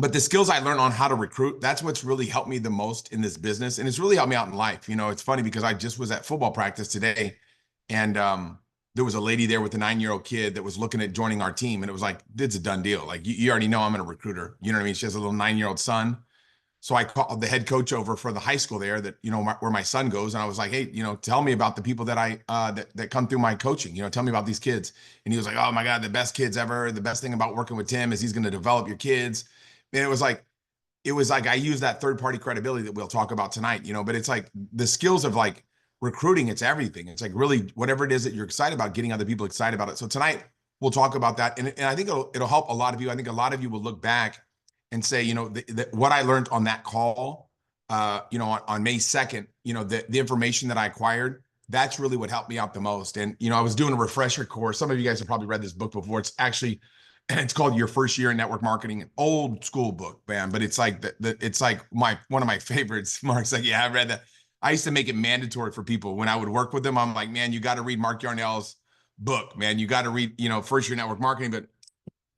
but the skills I learned on how to recruit, that's what's really helped me the most in this business. And it's really helped me out in life. You know, it's funny because I just was at football practice today and there was a lady there with a 9-year-old kid that was looking at joining our team. And it was like, it's a done deal. Like you already know I'm going to recruit her. You know what I mean? She has a little 9-year-old son. So I called the head coach over for the high school there that, you know, where my son goes. And I was like, hey, you know, tell me about the people that that come through my coaching, you know, tell me about these kids. And he was like, oh my God, the best kids ever. The best thing about working with Tim is he's going to develop your kids. And it was like I use that third party credibility that we'll talk about tonight, you know, but it's like the skills of like recruiting, it's everything. It's like really whatever it is that you're excited about, getting other people excited about it. So tonight we'll talk about that. And I think it'll help a lot of you. I think a lot of you will look back and say, you know, what I learned on that call, you know, on May 2nd, you know, the information that I acquired, that's really what helped me out the most. And, you know, I was doing a refresher course. Some of you guys have probably read this book before. It's actually, it's called Your First Year in Network Marketing, an old school book, man, but it's like it's like one of my favorites. Mark's like, yeah, I read that. I used to make it mandatory for people when I would work with them. I'm like, man, you got to read Mark Yarnell's book, man. You got to read, you know, First Year Network Marketing. But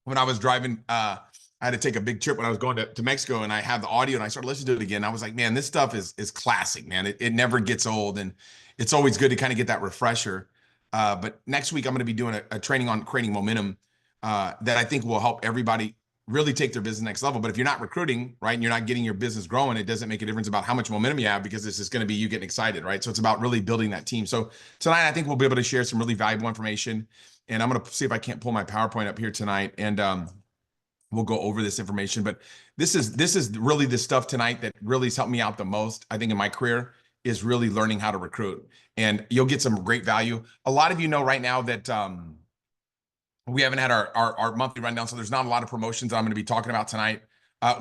when I was driving, I had to take a big trip when I was going to Mexico, and I had the audio and I started listening to it again. I was like, man, this stuff is classic, man. It never gets old, and it's always good to kind of get that refresher. But next week I'm going to be doing a training on creating momentum that I think will help everybody really take their business next level. But if you're not recruiting, right, and you're not getting your business growing, it doesn't make a difference about how much momentum you have, because it's just going to be you getting excited, right? So it's about really building that team. So tonight I think we'll be able to share some really valuable information, and I'm going to see if I can't pull my PowerPoint up here tonight, and we'll go over this information. But this is really the stuff tonight that really has helped me out the most, I think, in my career, is really learning how to recruit. And you'll get some great value. A lot of you know right now that we haven't had our monthly rundown, so there's not a lot of promotions that I'm going to be talking about tonight.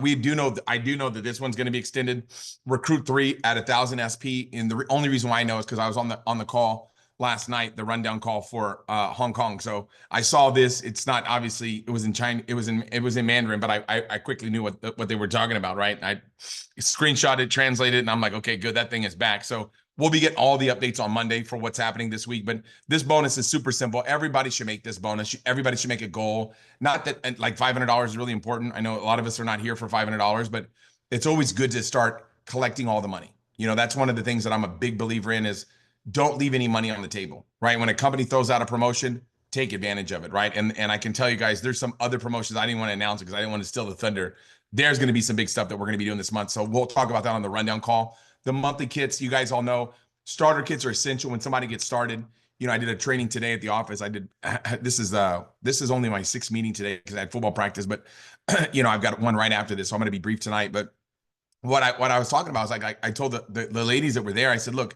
We do know I do know that this one's going to be extended. Recruit 3 at 1,000 SP. And the only reason why I know is because I was on the call last night, the rundown call for Hong Kong. So I saw this. It's not, obviously it was in China. It was in Mandarin, but I quickly knew what they were talking about, right? I screenshotted, translated, and I'm like, okay, good, that thing is back. So we'll be getting all the updates on Monday for what's happening this week. But this bonus is super simple. Everybody should make this bonus. Everybody should make a goal. Not that like $500 is really important. I know a lot of us are not here for $500, but it's always good to start collecting all the money. You know, that's one of the things that I'm a big believer in, is don't leave any money on the table, right? When a company throws out a promotion, take advantage of it, right? And I can tell you guys, there's some other promotions I didn't want to announce because I didn't want to steal the thunder. There's going to be some big stuff that we're going to be doing this month. So we'll talk about that on the rundown call. The monthly kits, you guys all know, starter kits are essential when somebody gets started. You know, I did a training today at the office. This is only my 6th meeting today because I had football practice, but you know, I've got one right after this. So I'm going to be brief tonight. But what I was talking about was like, I told the ladies that were there, I said, look,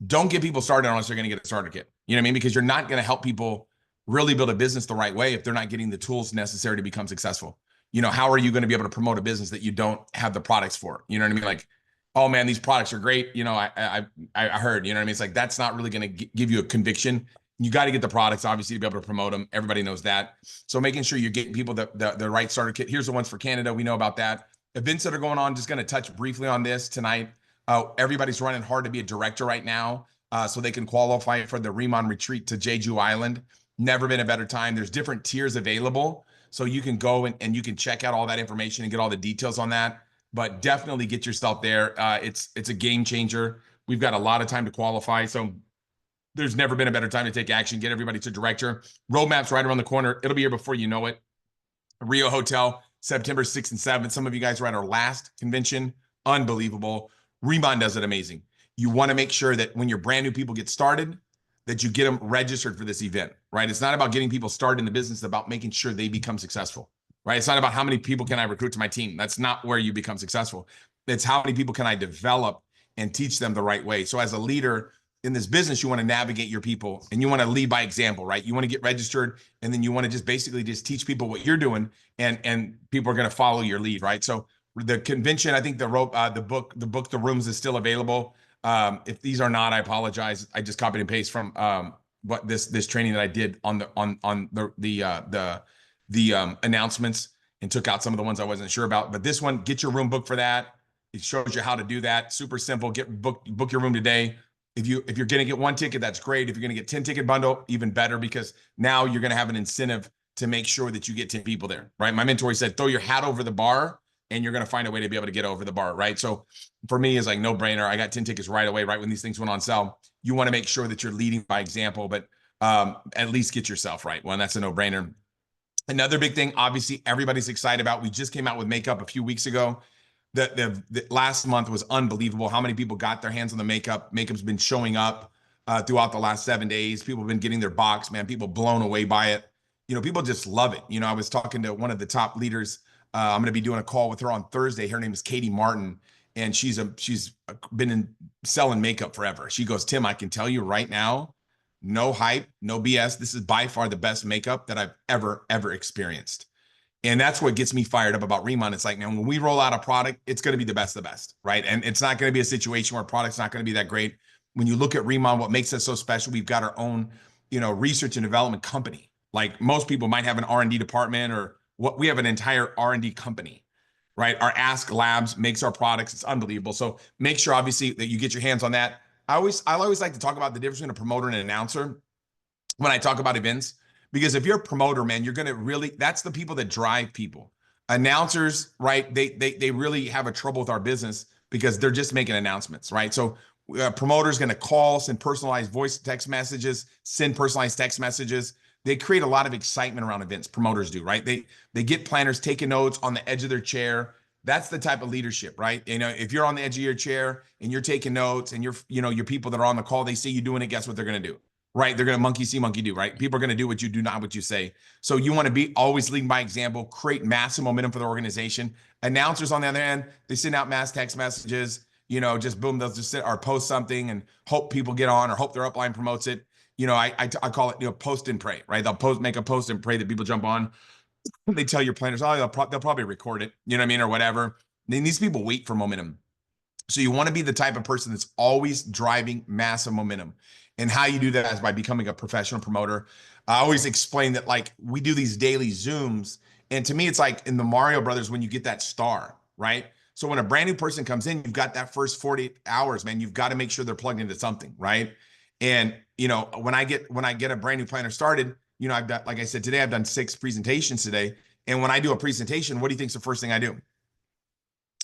don't get people started unless they're going to get a starter kit. You know what I mean? Because you're not going to help people really build a business the right way if they're not getting the tools necessary to become successful. You know, how are you going to be able to promote a business that you don't have the products for? You know what I mean? Like, oh man, these products are great. You know, I heard, you know what I mean? It's like, that's not really going to give you a conviction. You got to get the products, obviously, to be able to promote them. Everybody knows that. So making sure you're getting people the right starter kit. Here's the ones for Canada. We know about that. Events that are going on, just going to touch briefly on this tonight. Everybody's running hard to be a director right now, so they can qualify for the Riemann retreat to Jeju Island. Never been a better time. There's different tiers available, so you can go and you can check out all that information and get all the details on that. But definitely get yourself there. It's a game changer. We've got a lot of time to qualify, so there's never been a better time to take action. Get everybody to director. Roadmap's right around the corner. It'll be here before you know it. Rio Hotel, September 6th and 7th. Some of you guys were at our last convention. Unbelievable. Riemann does it amazing. You want to make sure that when your brand new people get started, that you get them registered for this event, right? It's not about getting people started in the business. It's about making sure they become successful, right? It's not about how many people can I recruit to my team. That's not where you become successful. It's how many people can I develop and teach them the right way. So as a leader in this business, you want to navigate your people and you want to lead by example, right? You want to get registered, and then you want to just basically just teach people what you're doing, and people are going to follow your lead, right? So the convention, I think the book, The Rooms is still available. If these are not, I apologize. I just copied and paste from what this training that I did on the announcements, and took out some of the ones I wasn't sure about. But this one, get your room booked for that. It shows you how to do that. Super simple. Book your room today. If you're going to get one ticket, that's great. If you're going to get 10 ticket bundle, even better, because now you're going to have an incentive to make sure that you get 10 people there, right? My mentor said, throw your hat over the bar and you're going to find a way to be able to get over the bar, right? So for me, it's like no brainer. I got 10 tickets right away, right when these things went on sale. You want to make sure that you're leading by example, but at least get yourself right. Well, that's a no brainer. Another big thing, obviously, everybody's excited about. We just came out with makeup a few weeks ago. The last month was unbelievable. How many people got their hands on the makeup? Makeup's been showing up throughout the last 7 days. People have been getting their box, man. People blown away by it. People just love it. I was talking to one of the top leaders. I'm going to be doing a call with her on Thursday. Her name is Katie Martin, and she's been selling makeup forever. She goes, Tim, I can tell you right now, no hype, no BS. This is by far the best makeup that I've ever experienced. And that's what gets me fired up about Remon. It's like, man, when we roll out a product, it's going to be the best of the best, right? And it's not going to be a situation where product's not going to be that great. When you look at Remon, what makes us so special, we've got our own, research and development company. Like most people might have an R&D department or what we have an entire R&D company, right? Our Ask Labs makes our products. It's unbelievable. So make sure obviously that you get your hands on that. I always like to talk about the difference between a promoter and an announcer when I talk about events, because if you're a promoter, man, you're going to really, that's the people that drive people. Announcers, right? They really have a trouble with our business because they're just making announcements, right? So promoters going to call, send personalized voice text messages, send personalized text messages. They create a lot of excitement around events. Promoters do, right? They get planners taking notes on the edge of their chair. That's the type of leadership, right? If you're on the edge of your chair and you're taking notes and your people that are on the call, they see you doing it, guess what they're going to do? Right? They're going to monkey see, monkey do, right? People are going to do what you do, not what you say. So you want to be always leading by example, create massive momentum for the organization. Announcers, on the other hand, they send out mass text messages, just boom, they'll just sit or post something and hope people get on or hope their upline promotes it. I call it, post and pray, right? They'll make a post and pray that people jump on. They tell your planners, oh, they'll probably record it, you know what I mean? Or whatever. Then these people wait for momentum. So you want to be the type of person that's always driving massive momentum. And how you do that is by becoming a professional promoter. I always explain that, like, we do these daily Zooms. And to me, it's like in the Mario Brothers when you get that star, right? So when a brand new person comes in, you've got that first 48 hours, man, you've got to make sure they're plugged into something, right? And, when I get a brand new planner started, I've done, like I said, today, I've done 6 presentations today. And when I do a presentation, what do you think is the first thing I do?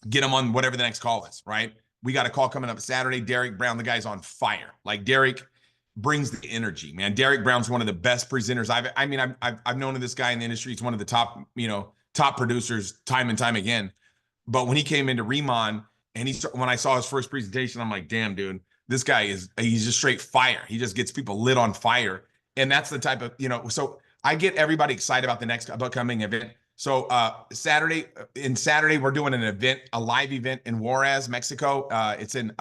Get them on whatever the next call is, right? We got a call coming up Saturday. Derek Brown, the guy's on fire. Like, Derek brings the energy, man. Derek Brown's one of the best presenters. I've known this guy in the industry. He's one of the top producers time and time again. But when he came into Remon and when I saw his first presentation, I'm like, damn, dude, this guy he's just straight fire. He just gets people lit on fire. And that's the type of, so I get everybody excited about the next upcoming event. So Saturday, we're doing an event, a live event in Juarez, Mexico. It's in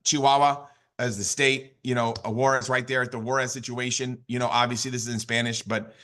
Chihuahua as the state, Juarez right there at the Juarez situation. Obviously this is in Spanish, but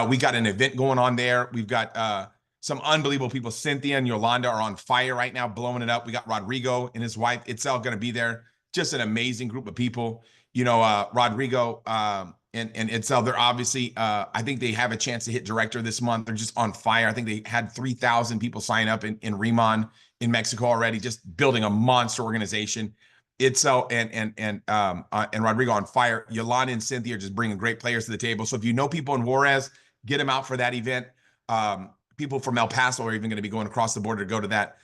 we got an event going on there. We've got some unbelievable people. Cynthia and Yolanda are on fire right now, blowing it up. We got Rodrigo and his wife Itzel going to be there. Just an amazing group of people. Rodrigo and Itzel, they're obviously, I think they have a chance to hit director this month. They're just on fire. I think they had 3,000 people sign up in Remon in Mexico already, just building a monster organization. Itzel and Rodrigo on fire. Yolanda and Cynthia are just bringing great players to the table. So if you know people in Juarez, get them out for that event. People from El Paso are even going to be going across the border to go to that.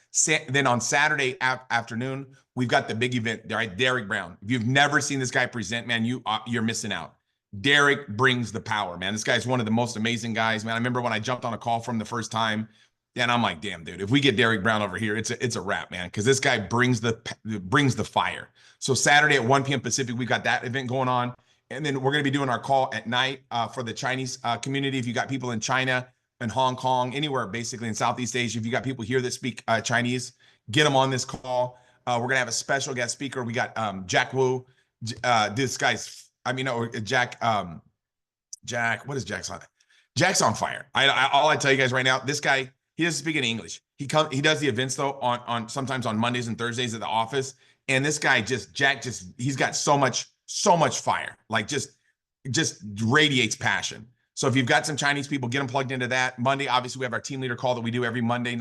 Then on Saturday afternoon, we've got the big event, right? Derek Brown. If you've never seen this guy present, man, you're missing out. Derek brings the power, man. This guy's one of the most amazing guys, man. I remember when I jumped on a call from the first time, and I'm like, damn, dude, if we get Derek Brown over here, it's a wrap, man, because this guy brings the fire. So Saturday at 1 p.m. Pacific, we've got that event going on. And then we're going to be doing our call at night for the Chinese community. If you got people in China and Hong Kong, anywhere basically in Southeast Asia, if you got people here that speak Chinese, get them on this call. We're going to have a special guest speaker. We got Jack Wu. This guy's, Jack, what is Jack's on? Jack's on fire. All I tell you guys right now, this guy, he doesn't speak any English. He does the events though on sometimes on Mondays and Thursdays at the office. And this guy he's got so much fire, like just radiates passion. So if you've got some Chinese people, get them plugged into that. Monday, obviously, we have our team leader call that we do every Monday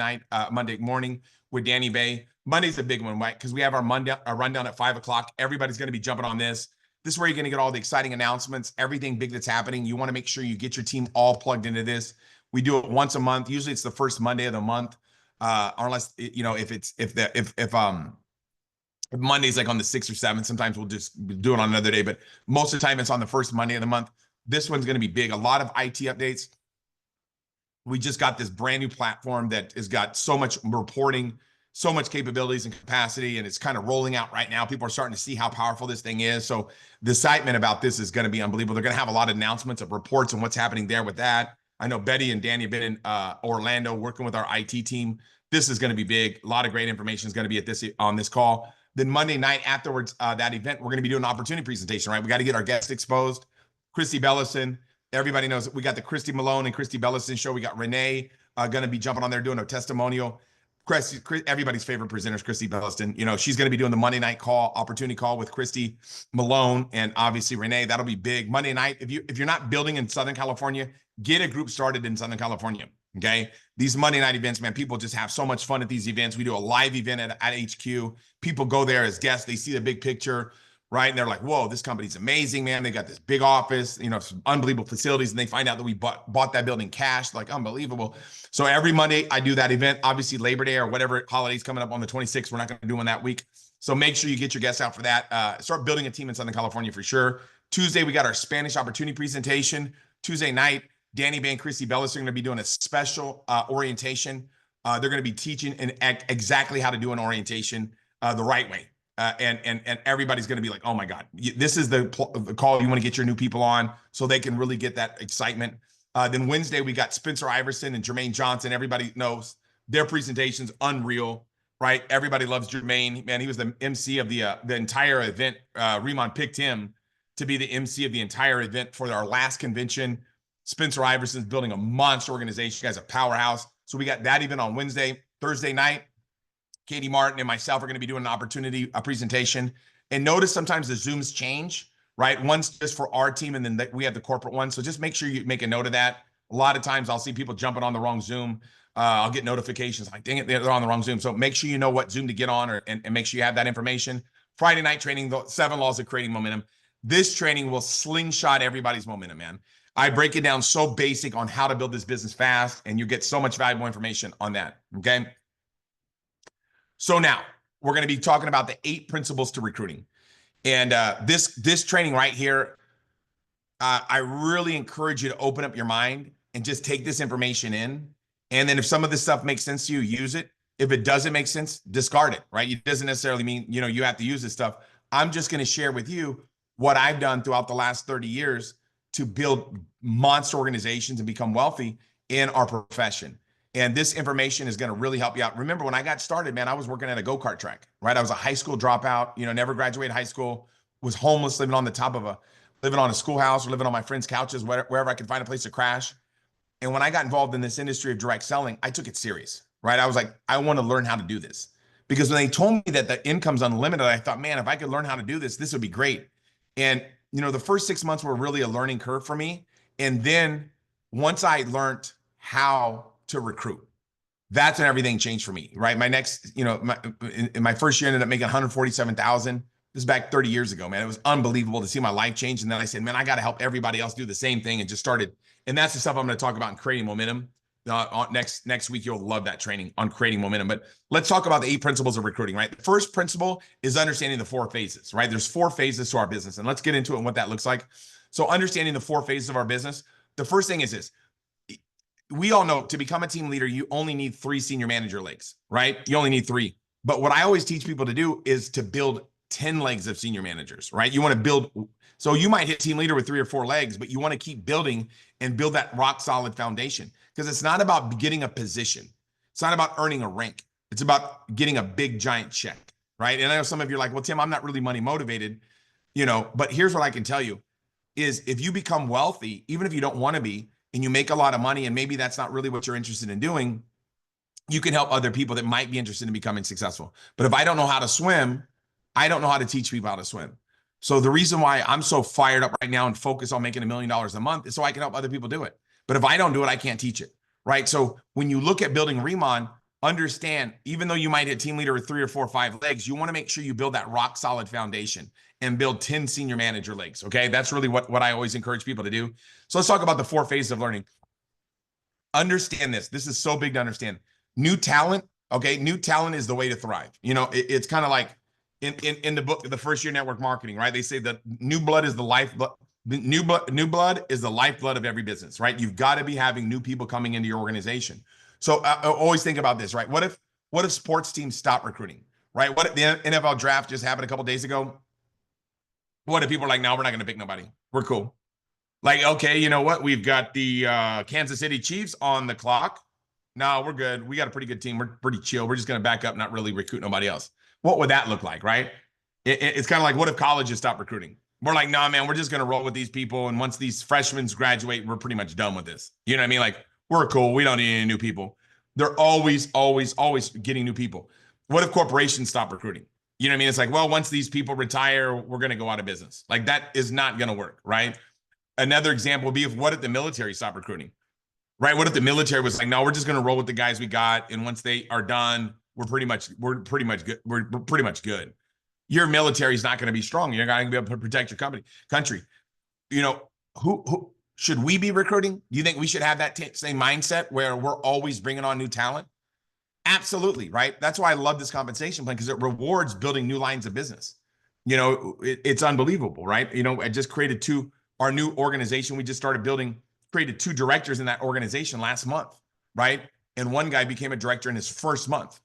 morning with Danny Bay. Monday's a big one, right? Because we have our rundown at 5 o'clock. Everybody's going to be jumping on this. This is where you're going to get all the exciting announcements, everything big that's happening. You want to make sure you get your team all plugged into this. We do it once a month. Usually it's the first Monday of the month. or unless, you know, if Monday's like on the 6th or 7th, sometimes we'll just do it on another day, but most of the time it's on the first Monday of the month. This one's going to be big. A lot of IT updates. We just got this brand new platform that has got so much reporting, so much capabilities and capacity, and it's kind of rolling out right now. People are starting to see how powerful this thing is. So the excitement about this is going to be unbelievable. They're going to have a lot of announcements of reports and what's happening there with that. I know Betty and Danny have been in Orlando working with our IT team. This is going to be big. A lot of great information is going to be on this call. Then Monday night afterwards, that event, we're going to be doing an opportunity presentation, right? We got to get our guests exposed. Christy Bellison, everybody knows we got the Christy Malone and Christy Bellison show. We got Renee going to be jumping on there doing a testimonial. Everybody's favorite presenter is Christy Bellison. You know, she's going to be doing the Monday night opportunity call with Christy Malone and obviously Renee. That'll be big. Monday night, if you're not building in Southern California, get a group started in Southern California. Okay. These Monday night events, man, people just have so much fun at these events. We do a live event at HQ. People go there as guests. They see the big picture, right? And they're like, whoa, this company's amazing, man. They got this big office, you know, some unbelievable facilities. And they find out that we bought that building cash, like unbelievable. So every Monday I do that event, obviously Labor Day or whatever holidays coming up on the 26th. We're not going to do one that week. So make sure you get your guests out for that. Start building a team in Southern California for sure. Tuesday, we got our Spanish opportunity presentation. Tuesday night, Danny Bay and Christy Bellis are going to be doing a special orientation. They're going to be teaching exactly how to do an orientation the right way. And everybody's going to be like, oh my God, this is the call you want to get your new people on so they can really get that excitement. Then Wednesday, we got Spencer Iverson and Jermaine Johnson. Everybody knows their presentation's unreal, right? Everybody loves Jermaine. Man, he was the MC of the entire event. Remon picked him to be the MC of the entire event for our last convention. Spencer Iverson's building a monster organization. You guys, a powerhouse. So we got that event on Wednesday. Thursday night, Katie Martin and myself are going to be doing a presentation. And notice sometimes the Zooms change, right? One's just for our team, and then we have the corporate one. So just make sure you make a note of that. A lot of times I'll see people jumping on the wrong Zoom. I'll get notifications like, dang it, they're on the wrong Zoom. So make sure you know what Zoom to get on and make sure you have that information. Friday night training, the 7 laws of creating momentum. This training will slingshot everybody's momentum, man. I break it down so basic on how to build this business fast, and you get so much valuable information on that, okay? So now we're going to be talking about the 8 principles to recruiting. And this training right here, I really encourage you to open up your mind and just take this information in. And then if some of this stuff makes sense to you, use it. If it doesn't make sense, discard it, right? It doesn't necessarily mean, you know, you have to use this stuff. I'm just going to share with you what I've done throughout the last 30 years to build monster organizations and become wealthy in our profession. And this information is going to really help you out. Remember, when I got started, man, I was working at a go-kart track, right? I was a high school dropout, you know, never graduated high school, was homeless, living on a schoolhouse or living on my friends' couches, wherever I could find a place to crash. And when I got involved in this industry of direct selling, I took it serious, right? I was like, I want to learn how to do this. Because when they told me that the income's unlimited, I thought, man, if I could learn how to do this, this would be great. And you know, the first 6 months were really a learning curve for me. And then once I learned how to recruit, that's when everything changed for me, right? My next, you know, in my first year, I ended up making 147,000. This is back 30 years ago, man. It was unbelievable to see my life change. And then I said, man, I got to help everybody else do the same thing, and just started. And that's the stuff I'm going to talk about in creating momentum. Next week, you'll love that training on creating momentum. But let's talk about the 8 principles of recruiting, right? The first principle is understanding the 4 phases, right? There's 4 phases to our business, and let's get into it and what that looks like. So understanding the 4 phases of our business, the first thing is this. We all know to become a team leader, you only need 3 senior manager legs, right? You only need 3. But what I always teach people to do is to build 10 legs of senior managers, right? You want to build, so you might hit team leader with 3 or 4 legs, but you want to keep building and build that rock solid foundation. Because it's not about getting a position. It's not about earning a rank. It's about getting a big, giant check, right? And I know some of you are like, well, Tim, I'm not really money motivated, you know, but here's what I can tell you is if you become wealthy, even if you don't want to be, and you make a lot of money, and maybe that's not really what you're interested in doing, you can help other people that might be interested in becoming successful. But if I don't know how to swim, I don't know how to teach people how to swim. So the reason why I'm so fired up right now and focused on making $1 million a month is so I can help other people do it. But if I don't do it, I can't teach it, right? So when you look at building Remon, understand, even though you might hit team leader with 3 or 4 or 5 legs, you want to make sure you build that rock solid foundation and build 10 senior manager legs, okay? That's really what I always encourage people to do. So let's talk about the 4 phases of learning. Understand this. This is so big to understand. New talent Okay. New talent is the way to thrive. You know, it's kind of like in the book, the first year network marketing, right? They say that new blood is the lifeblood. New blood is the lifeblood of every business, right? You've got to be having new people coming into your organization. So I always think about this, right? What if sports teams stop recruiting, right? What if the NFL draft just happened a couple days ago? What if people are like, no, we're not going to pick nobody. We're cool. Like, okay, you know what? We've got the Kansas City Chiefs on the clock. No, we're good. We got a pretty good team. We're pretty chill. We're just going to back up, not really recruit nobody else. What would that look like, right? It's kind of like, what if colleges stop recruiting? We're like, nah, man, we're just going to roll with these people. And once these freshmen graduate, we're pretty much done with this. You know what I mean? Like, we're cool. We don't need any new people. They're always, always, always getting new people. What if corporations stop recruiting? You know what I mean? It's like, well, once these people retire, we're going to go out of business. Like, that is not going to work, right? Another example would be what if the military stopped recruiting, right? What if the military was like, no, we're just going to roll with the guys we got, and once they are done, we're pretty much good. We're pretty much good. Your military is not going to be strong. You're not going to be able to protect your country. You know, who should we be recruiting? Do you think we should have that same mindset where we're always bringing on new talent? Absolutely, right? That's why I love this compensation plan, because it rewards building new lines of business. You know, it's unbelievable, right? You know, I just created our new organization. We just started building, created 2 directors in that organization last month, right? And one guy became a director in his first month.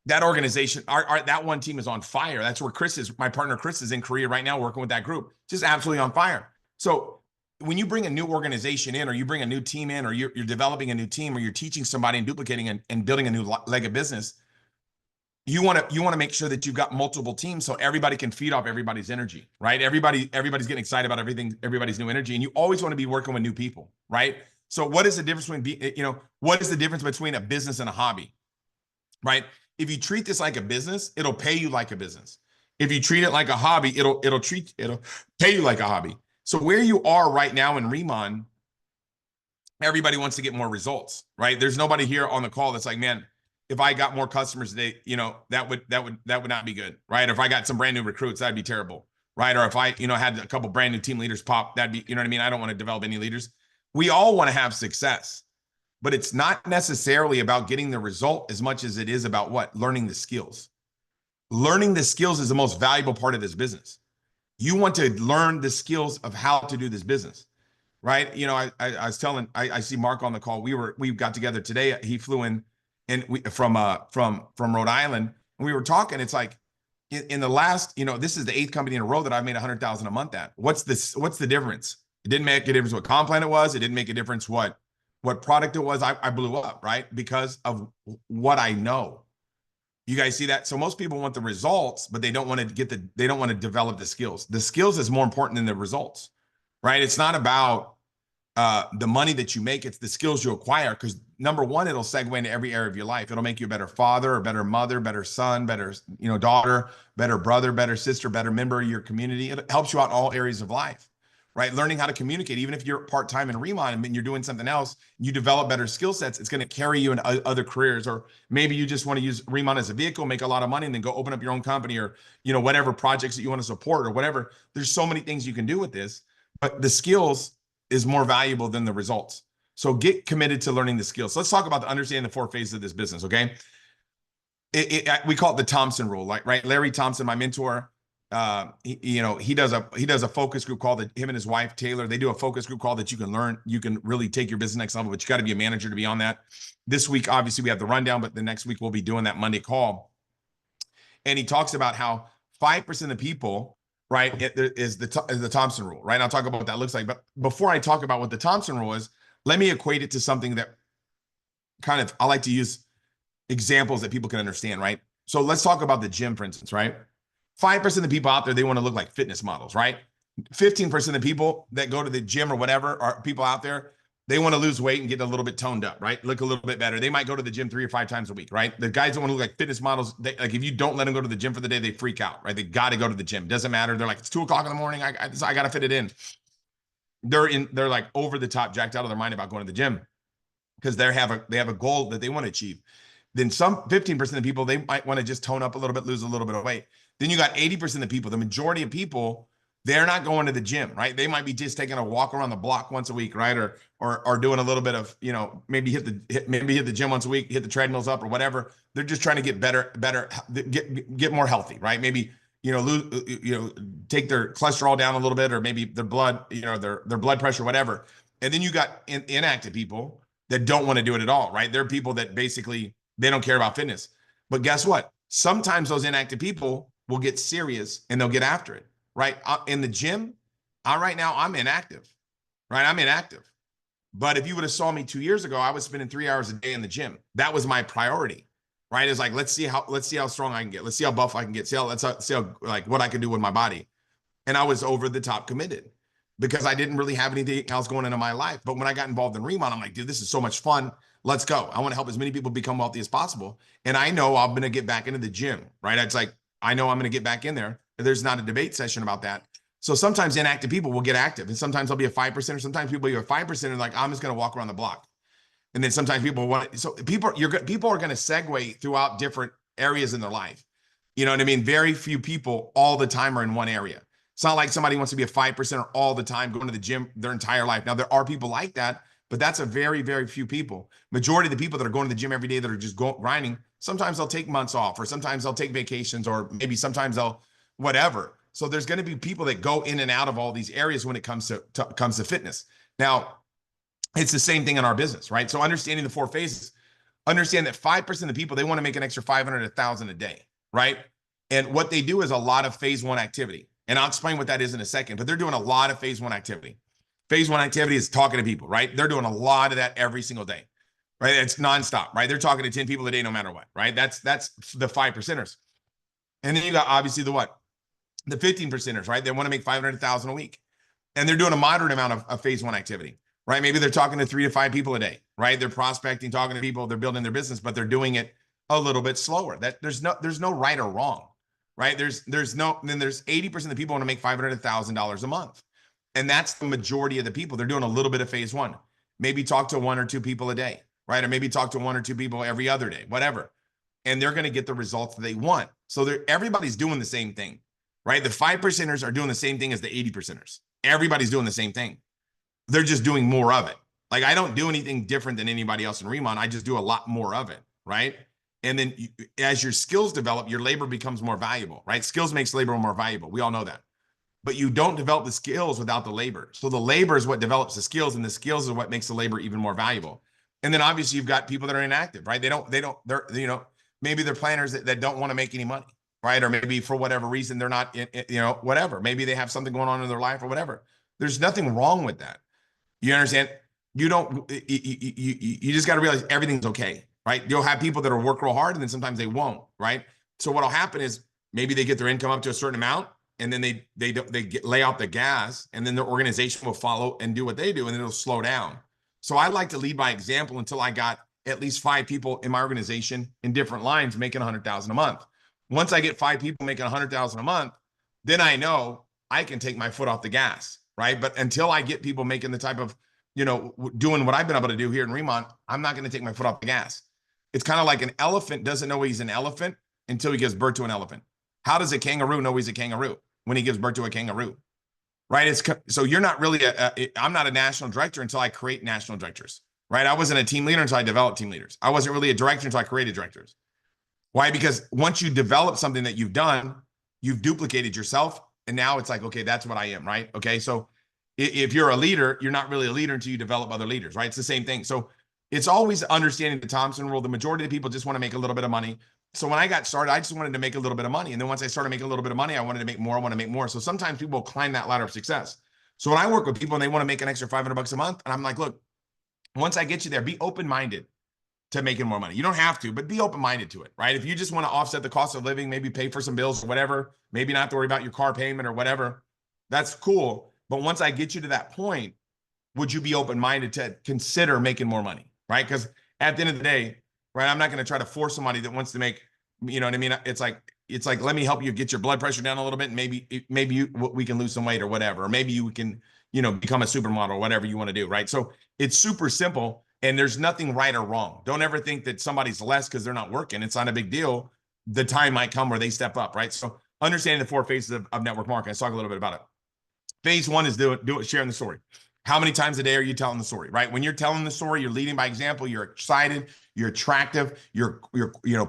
That organization, that one team is on fire. That's where my partner Chris is in Korea right now, working with that group, just absolutely on fire. So when you bring a new organization in, or you bring a new team in, or you're developing a new team, or you're teaching somebody and duplicating and building a new leg of business, you want to make sure that you've got multiple teams so everybody can feed off everybody's energy, right? Everybody's getting excited about everybody's new energy, and you always want to be working with new people, right? So what is the difference what is the difference between a business and a hobby, right? If you treat this like a business, it'll pay you like a business. If you treat it like a hobby, it'll pay you like a hobby. So where you are right now in Remon, everybody wants to get more results, right? There's nobody here on the call that's like, man, if I got more customers today, that would not be good, right? Or if I got some brand new recruits, that'd be terrible, right? Or if I, had a couple brand new team leaders pop, that'd be, you know what I mean? I don't want to develop any leaders. We all want to have success, but it's not necessarily about getting the result as much as it is about what? Learning the skills. Learning the skills is the most valuable part of this business. You want to learn the skills of how to do this business, right? I was telling, I see Mark on the call. We got together today. He flew in from Rhode Island, and we were talking. It's like in the last, this is the 8th company in a row that I've made $100,000 a month at. What's the difference? It didn't make a difference what comp plan it was. It didn't make a difference what product it was. I blew up, right? Because of what I know. You guys see that? So most people want the results, but they don't want to they don't want to develop the skills. The skills is more important than the results, right? It's not about the money that you make, it's the skills you acquire. Because number one, it'll segue into every area of your life. It'll make you a better father, a better mother, better son, better, daughter, better brother, better sister, better member of your community. It helps you out in all areas of life, right? Learning how to communicate, even if you're part-time in Remon and you're doing something else, you develop better skill sets. It's going to carry you in other careers, or maybe you just want to use Remon as a vehicle, make a lot of money, and then go open up your own company, or, whatever projects that you want to support or whatever. There's so many things you can do with this, but the skills is more valuable than the results. So get committed to learning the skills. So let's talk about understanding the 4 phases of this business. Okay. We call it the Thompson rule, right? Larry Thompson, my mentor, he does a focus group called him and his wife, Taylor, they do a focus group call that you can really take your business next level, but you got to be a manager to be on that. This week, obviously we have the rundown, but the next week we'll be doing that Monday call. And he talks about how 5% of the people, right, is the Thompson rule, right? And I'll talk about what that looks like. But before I talk about what the Thompson rule is, let me equate it to something that I like to use examples that people can understand, right? So let's talk about the gym, for instance, right? 5% of the people out there, they want to look like fitness models, right? 15% of the people that go to the gym or whatever are people out there, they want to lose weight and get a little bit toned up, right? Look a little bit better. They might go to the gym 3 or 5 times a week, right? The guys that want to look like fitness models, like if you don't let them go to the gym for the day, they freak out, right? They got to go to the gym. Doesn't matter. They're like, it's 2:00 in the morning. I got to fit it in. They're like over the top, jacked out of their mind about going to the gym because they have a goal that they want to achieve. Then 15% of the people, they might want to just tone up a little bit, lose a little bit of weight. Then you got 80% of the people, the majority of people, they're not going to the gym, right? They might be just taking a walk around the block once a week, right? Or doing a little bit of, maybe hit the gym once a week, hit the treadmills up or whatever. They're just trying to get better, get more healthy, right? Maybe, lose, take their cholesterol down a little bit, or maybe their blood, their blood pressure, whatever. And then you got inactive people that don't want to do it at all, right? They're people that basically, they don't care about fitness. But guess what? Sometimes those inactive people will get serious and they'll get after it, right? In the gym, right now, I'm inactive, right? I'm inactive. But if you would have saw me 2 years ago, I was spending 3 hours a day in the gym. That was my priority, right? It's like, let's see how strong I can get. Let's see how buff I can get. See how like what I can do with my body. And I was over the top committed because I didn't really have anything else going into my life. But when I got involved in Remon, I'm like, dude, this is so much fun. Let's go. I want to help as many people become wealthy as possible. And I know I'm going to get back into the gym, right? It's like, I know I'm going to get back in there. There's not a debate session about that. So sometimes inactive people will get active, and sometimes I'll be a 5%, or sometimes people will be a 5%, and like, I'm just going to walk around the block. And then sometimes people want, so people are going to segue throughout different areas in their life. You know what I mean? Very few people all the time are in one area. It's not like somebody wants to be a 5% all the time, going to the gym their entire life. Now, there are people like that, but that's a very, very few people. Majority of the people that are going to the gym every day that are just grinding, sometimes they'll take months off, or sometimes they'll take vacations, or maybe sometimes they'll whatever. So there's going to be people that go in and out of all these areas when it comes to fitness. Now, it's the same thing in our business, right? So understanding the 4 phases, understand that 5% of the people, they want to make an extra 500, 1,000 a day, right? And what they do is a lot of phase 1 activity. And I'll explain what that is in a second, but they're doing a lot of phase 1 activity. Phase 1 activity is talking to people, right? They're doing a lot of that every single day, right? It's nonstop, right? They're talking to 10 people a day, no matter what, right? That's the 5%ers. And then you got obviously the what? The 15%ers, right? They want to make 500,000 a week. And they're doing a moderate amount of phase 1 activity, right? Maybe they're talking to 3 to 5 people a day, right? They're prospecting, talking to people, they're building their business, but they're doing it a little bit slower. That there's no right or wrong, right? Then there's 80% of the people want to make $500,000 a month. And that's the majority of the people. They're doing a little bit of phase 1. Maybe talk to 1 or 2 people a day, right? Or maybe talk to 1 or 2 people every other day, whatever. And they're going to get the results that they want. So everybody's doing the same thing, right? The 5%ers are doing the same thing as the 80%ers. Everybody's doing the same thing. They're just doing more of it. Like, I don't do anything different than anybody else in Remon. I just do a lot more of it, right? And then as your skills develop, your labor becomes more valuable, right? Skills makes labor more valuable. We all know that. But you don't develop the skills without the labor. So the labor is what develops the skills, and the skills is what makes the labor even more valuable. And then obviously you've got people that are inactive, right? They're maybe they're planners that don't want to make any money, right? Or maybe for whatever reason, they're not, whatever. Maybe they have something going on in their life or whatever. There's nothing wrong with that. You understand? You just got to realize everything's okay, right? You'll have people that will work real hard, and then sometimes they won't, right? So what'll happen is maybe they get their income up to a certain amount, and then they lay out the gas, and then their organization will follow and do what they do, and then it'll slow down. So I like to lead by example until I got at least 5 people in my organization in different lines making 100,000 a month. Once I get 5 people making 100,000 a month, then I know I can take my foot off the gas, right? But until I get people making the type of, doing what I've been able to do here in Remon, I'm not going to take my foot off the gas. It's kind of like an elephant doesn't know he's an elephant until he gives birth to an elephant. How does a kangaroo know he's a kangaroo? When he gives birth to a kangaroo, right? So you're not really I'm not a national director until I create national directors, right? I wasn't a team leader until I developed team leaders. I wasn't really a director until I created directors. Why? Because once you develop something that you've done, you've duplicated yourself. And now it's like, okay, that's what I am, right? Okay. So if you're a leader, you're not really a leader until you develop other leaders, right? It's the same thing. So it's always understanding the Thompson rule. The majority of the people just want to make a little bit of money. So when I got started, I just wanted to make a little bit of money. And then once I started making a little bit of money, I wanted to make more. I want to make more. So sometimes people climb that ladder of success. So when I work with people and they want to make an extra $500 a month, and I'm like, look, once I get you there, be open-minded to making more money. You don't have to, but be open-minded to it, right? If you just want to offset the cost of living, maybe pay for some bills or whatever, maybe not have to worry about your car payment or whatever, that's cool. But once I get you to that point, would you be open-minded to consider making more money, right? Because at the end of the day, right, I'm not going to try to force somebody that wants to make, you know what I mean? It's like, let me help you get your blood pressure down a little bit. And maybe we can lose some weight or whatever. Or maybe you can, become a supermodel or whatever you want to do, right? So it's super simple, and there's nothing right or wrong. Don't ever think that somebody's less because they're not working. It's not a big deal. The time might come where they step up, right? So understanding the 4 phases of network marketing. Let's talk a little bit about it. Phase one is sharing the story. How many times a day are you telling the story, right? When you're telling the story, you're leading by example, you're excited, you're attractive,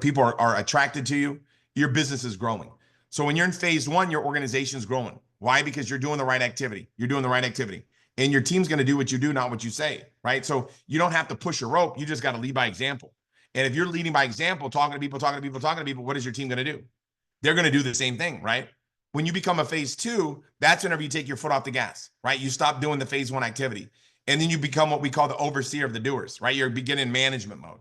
people are attracted to you, your business is growing. So when you're in phase one, your organization is growing. Why? Because you're doing the right activity. You're doing the right activity. And your team's going to do what you do, not what you say, right? So you don't have to push a rope. You just got to lead by example. And if you're leading by example, talking to people, what is your team going to do? They're going to do the same thing, right? When you become a phase two, that's whenever you take your foot off the gas, right? You stop doing the phase one activity. And then you become what we call the overseer of the doers, right? You're beginning management mode,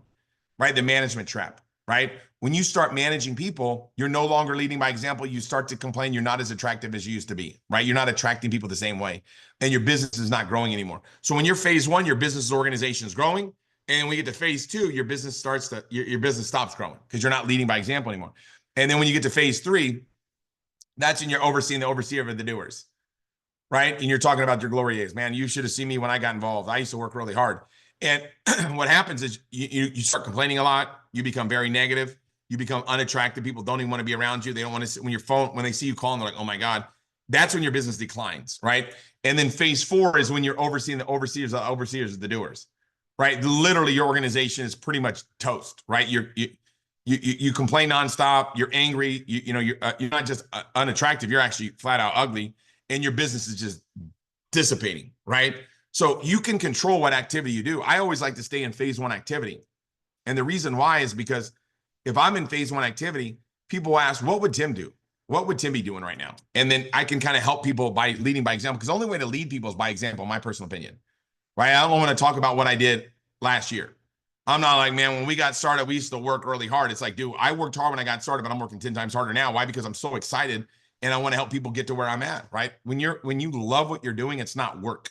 right? The management trap, right? When you start managing people, you're no longer leading by example. You start to complain you're not as attractive as you used to be, right? You're not attracting people the same way, and your business is not growing anymore. So when you're phase one, your business organization is growing. And when we get to phase two, your business stops growing because you're not leading by example anymore. And then when you get to phase three, that's when you're overseeing the overseer of the doers, right? And you're talking about your glory days. Man, you should have seen me when I got involved. I used to work really hard. And what happens is you start complaining a lot. You become very negative. You become unattractive. People don't even want to be around you. They don't want to sit when they see you calling, they're like, oh my God. That's when your business declines, right? And then phase four is when you're overseeing the overseers of the doers, right? Literally, your organization is pretty much toast, right? You complain nonstop. You're angry. You're not just unattractive. You're actually flat out ugly, and your business is just dissipating, right? So you can control what activity you do. I always like to stay in phase one activity, and the reason why is because if I'm in phase one activity, people ask, "What would Tim do? What would Tim be doing right now?" And then I can kind of help people by leading by example, because the only way to lead people is by example, in my personal opinion, right? I don't want to talk about what I did last year. I'm not like, man, when we got started, we used to work really hard. It's like, dude, I worked hard when I got started, but I'm working 10 times harder now. Why? Because I'm so excited and I want to help people get to where I'm at, right? When you love what you're doing, it's not work.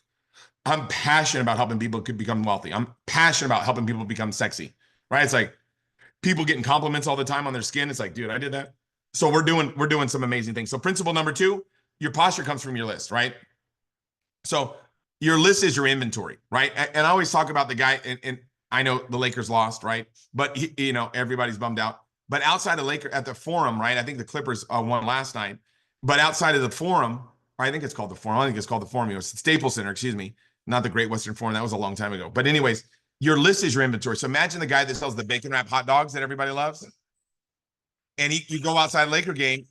I'm passionate about helping people become wealthy. I'm passionate about helping people become sexy, right? It's like people getting compliments all the time on their skin. It's like, dude, I did that. So we're doing some amazing things. So principle number 2, your posture comes from your list, right? So your list is your inventory, right? And I always talk about the guy, and I know the Lakers lost, right? But everybody's bummed out. But outside of Lakers at the Forum, right? I think the Clippers won last night. But outside of the Forum, I think it's called the Forum. I think it's called the Forum. It was Staples Center, excuse me, not the Great Western Forum. That was a long time ago. But anyways, your list is your inventory. So imagine the guy that sells the bacon wrap hot dogs that everybody loves, and you go outside Laker game,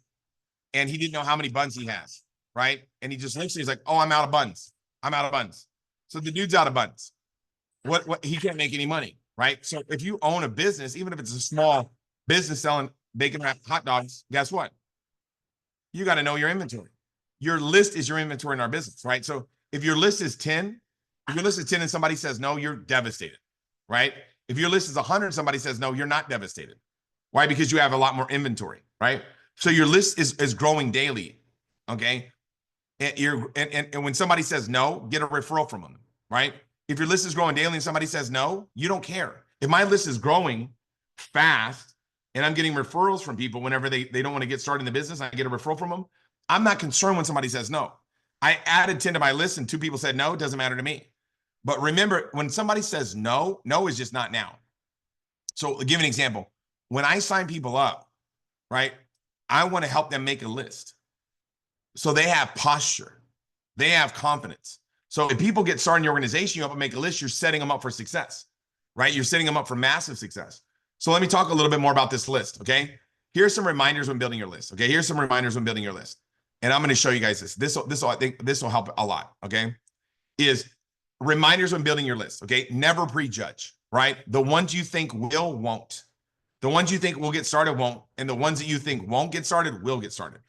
and he didn't know how many buns he has, right? And he just looks, he's like, "Oh, I'm out of buns. I'm out of buns." So the dude's out of buns. What he can't make any money, right? So if you own a business, even if it's a small business selling bacon wrapped hot dogs, guess what? You got to know your inventory. Your list is your inventory in our business, right? So if your list is 10, if your list is 10 and somebody says no, you're devastated, right? If your list is 100 and somebody says no, you're not devastated. Why? Because you have a lot more inventory, right? So your list is growing daily, okay? And when somebody says no, get a referral from them, right? If your list is growing daily and somebody says no, you don't care. If my list is growing fast and I'm getting referrals from people whenever they don't want to get started in the business, I get a referral from them, I'm not concerned when somebody says no. I added 10 to my list and 2 people said no, it doesn't matter to me. But remember, when somebody says no, no is just not now. So I'll give an example. When I sign people up, right, I want to help them make a list. So they have posture. They have confidence. So if people get started in your organization, you help them make a list, you're setting them up for success, right? You're setting them up for massive success. So let me talk a little bit more about this list, okay? Here's some reminders when building your list, okay? Here's some reminders when building your list. And I'm going to show you guys this. I think this will help a lot, okay? Is reminders when building your list, okay? Never prejudge, right? The ones you think won't. The ones you think will get started won't. And the ones that you think won't get started will get started,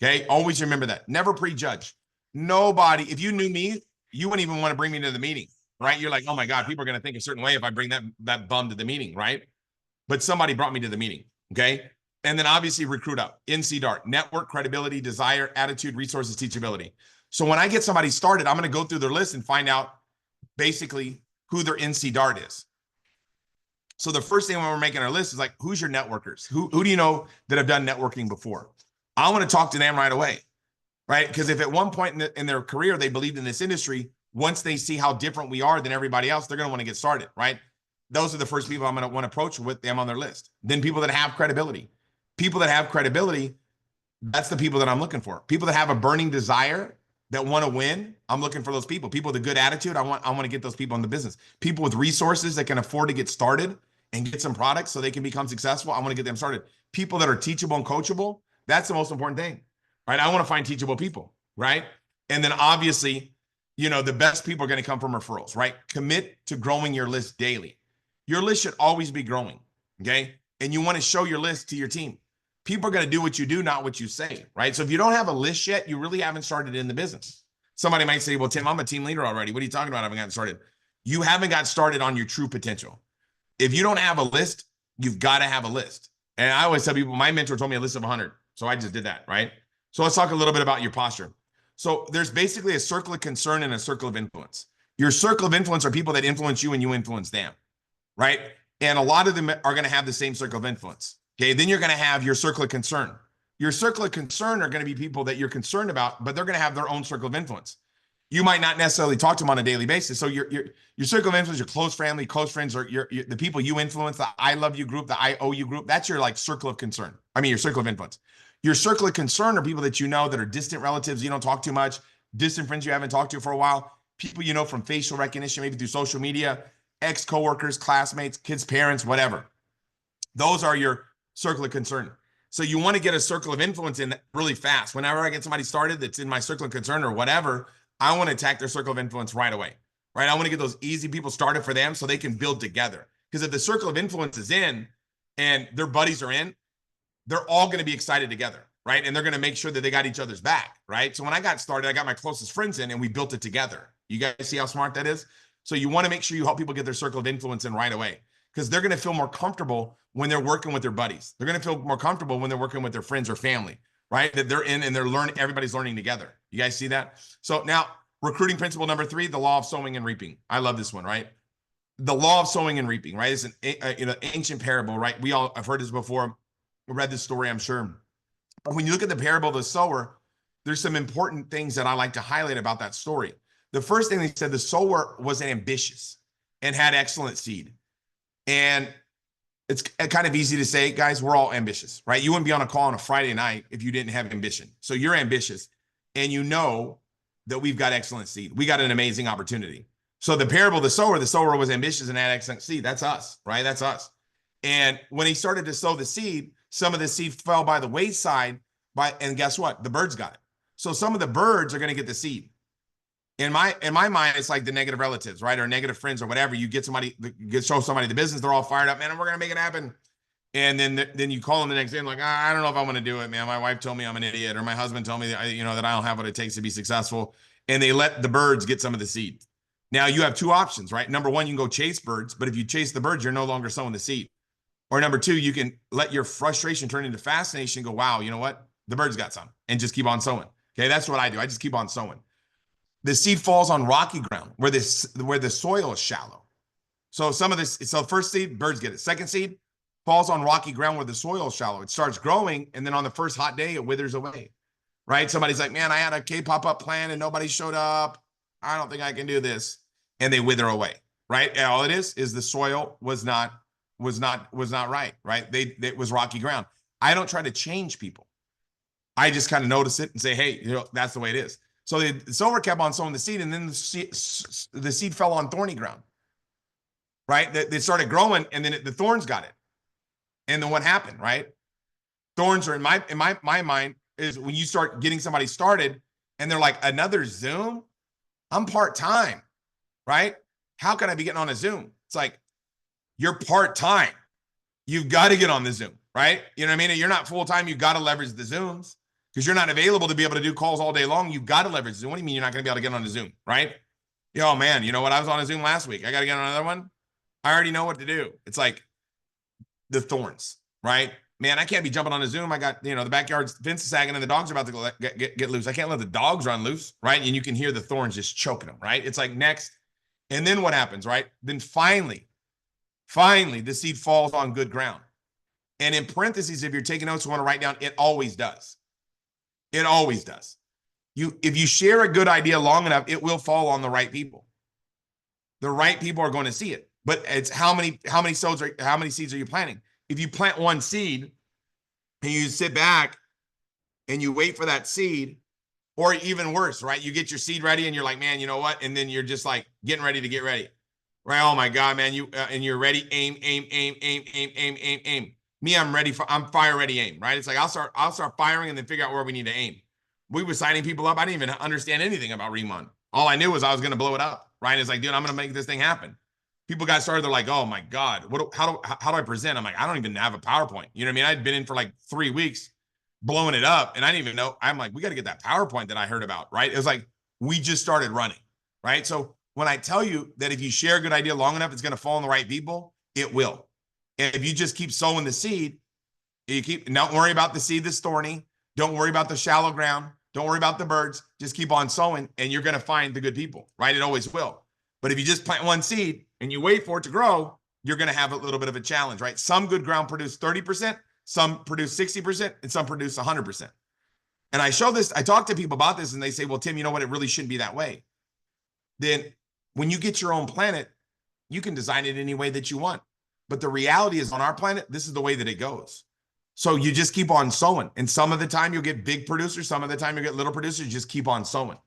okay? Always remember that. Never prejudge. Nobody, if you knew me, you wouldn't even want to bring me to the meeting, right? You're like, oh my God, people are going to think a certain way if I bring that bum to the meeting, right? But somebody brought me to the meeting, okay? And then obviously recruit up, NC Dart, network, credibility, desire, attitude, resources, teachability. So when I get somebody started, I'm going to go through their list and find out basically who their NC Dart is. So the first thing when we're making our list is like, who's your networkers? Who do you know that have done networking before? I want to talk to them right away. Right? Because if at one point in their career, they believed in this industry, once they see how different we are than everybody else, they're going to want to get started, right? Those are the first people I'm going to want to approach with them on their list. Then people that have credibility. People that have credibility, that's the people that I'm looking for. People that have a burning desire that want to win, I'm looking for those people. People with a good attitude, I want to get those people in the business. People with resources that can afford to get started and get some products so they can become successful, I want to get them started. People that are teachable and coachable, that's the most important thing, right? I want to find teachable people, right? And then obviously, the best people are going to come from referrals, right? Commit to growing your list daily. Your list should always be growing, okay? And you want to show your list to your team. People are going to do what you do, not what you say, right? So if you don't have a list yet, you really haven't started in the business. Somebody might say, well, Tim, I'm a team leader already. What are you talking about? I haven't gotten started. You haven't got started on your true potential. If you don't have a list, you've got to have a list. And I always tell people, my mentor told me a list of 100. So I just did that, right? So let's talk a little bit about your posture. So there's basically a circle of concern and a circle of influence. Your circle of influence are people that influence you and you influence them, right? And a lot of them are going to have the same circle of influence. Okay, then you're going to have your circle of concern. Your circle of concern are going to be people that you're concerned about, but they're going to have their own circle of influence. You might not necessarily talk to them on a daily basis. So your circle of influence, your close family, close friends, or the people you influence, the I love you group, the I owe you group, that's your like circle of concern. I mean, your circle of influence. Your circle of concern are people that you know that are distant relatives, you don't talk too much, distant friends you haven't talked to for a while, people you know from facial recognition, maybe through social media, ex-coworkers, classmates, kids' parents, whatever. Those are your circle of concern. So you want to get a circle of influence in really fast. Whenever I get somebody started that's in my circle of concern or whatever, I want to attack their circle of influence right away, right? I want to get those easy people started for them so they can build together. Because if the circle of influence is in and their buddies are in, they're all going to be excited together, right? And they're going to make sure that they got each other's back, right? So when I got started, I got my closest friends in and we built it together. You guys see how smart that is? So you want to make sure you help people get their circle of influence in right away, because they're going to feel more comfortable when they're working with their buddies. They're going to feel more comfortable when they're working with their friends or family, right? That they're in and they're learning, everybody's learning together. You guys see that? So now recruiting principle number 3, the law of sowing and reaping. I love this one, right? The law of sowing and reaping, right? It's an ancient parable, right? We all have heard this before. We read this story, I'm sure. But when you look at the parable of the sower, there's some important things that I like to highlight about that story. The first thing they said, the sower was ambitious and had excellent seed. And it's kind of easy to say, guys, we're all ambitious, right? You wouldn't be on a call on a Friday night if you didn't have ambition. So you're ambitious and you know that we've got excellent seed. We got an amazing opportunity. So the parable of the sower was ambitious and had excellent seed. That's us, right? That's us. And when he started to sow the seed, some of the seed fell by the wayside, and guess what? The birds got it. So some of the birds are going to get the seed. In my mind, it's like the negative relatives, right? Or negative friends or whatever. You get somebody, show somebody the business, they're all fired up, man, and we're going to make it happen. And then you call them the next day and like, I don't know if I want to do it, man. My wife told me I'm an idiot, or my husband told me that, that I don't have what it takes to be successful. And they let the birds get some of the seed. Now you have two options, right? Number one, you can go chase birds, but if you chase the birds, you're no longer sowing the seed. Or number two, you can let your frustration turn into fascination and go, wow, you know what? The birds got some, and just keep on sowing. Okay, that's what I do. I just keep on sowing. The seed falls on rocky ground where the soil is shallow. So first seed, birds get it. Second seed falls on rocky ground where the soil is shallow. It starts growing, and then on the first hot day, it withers away, right? Somebody's like, man, I had a K-pop-up plan and nobody showed up. I don't think I can do this. And they wither away, right? And all it is the soil was not right, right? It was rocky ground. I don't try to change people. I just kind of notice it and say, hey, that's the way it is. So the sower kept on sowing the seed, and then the seed fell on thorny ground, right? They started growing, and then the thorns got it. And then what happened, right? Thorns are in my mind is when you start getting somebody started, and they're like, another Zoom? I'm part-time, right? How can I be getting on a Zoom? It's like, you're part-time. You've got to get on the Zoom, right? You know what I mean? You're not full-time. You've got to leverage the Zooms because you're not available to be able to do calls all day long. You've got to leverage Zoom. What do you mean you're not going to be able to get on a Zoom, right? Oh, man, you know what? I was on a Zoom last week. I got to get on another one. I already know what to do. It's like the thorns, right? Man, I can't be jumping on a Zoom. I got, the backyard fence is sagging and the dogs are about to get loose. I can't let the dogs run loose, right? And you can hear the thorns just choking them, right? It's like next. And then what happens, right? Then finally, the seed falls on good ground. And in parentheses, if you're taking notes, you want to write down, it always does. It always does. If you share a good idea long enough, it will fall on the right people. The right people are going to see it. But it's how many seeds are you planting? If you plant one seed and you sit back and you wait for that seed Or even worse, right? You get your seed ready and you're like, man, you know what? And then you're just like getting ready to get ready. Right? Oh my God, man. And you're ready. Aim, aim, aim, aim, aim, aim, aim, aim. Me, I'm fire ready, aim, right? It's like I'll start firing and then figure out where we need to aim. We were signing people up. I didn't even understand anything about Remon. All I knew was I was gonna blow it up. Right? It's like, dude, I'm gonna make this thing happen. People got started, they're like, oh my God, how do I present? I'm like, I don't even have a PowerPoint. You know what I mean? I'd been in for like 3 weeks blowing it up. And I didn't even know. I'm like, we got to get that PowerPoint that I heard about, right? It was like, we just started running, right? So when I tell you that if you share a good idea long enough, it's going to fall on the right people, it will. And if you just keep sowing the seed, don't worry about the seed that's thorny. Don't worry about the shallow ground. Don't worry about the birds. Just keep on sowing and you're going to find the good people, right? It always will. But if you just plant one seed and you wait for it to grow, you're going to have a little bit of a challenge, right? Some good ground produce 30%, some produce 60%, and some produce 100%. And I talk to people about this and they say, well, Tim, you know what? It really shouldn't be that way. Then when you get your own planet, you can design it any way that you want. But the reality is on our planet, this is the way that it goes. So you just keep on sowing. And some of the time you'll get big producers. Some of the time you'll get little producers. Just keep on sowing.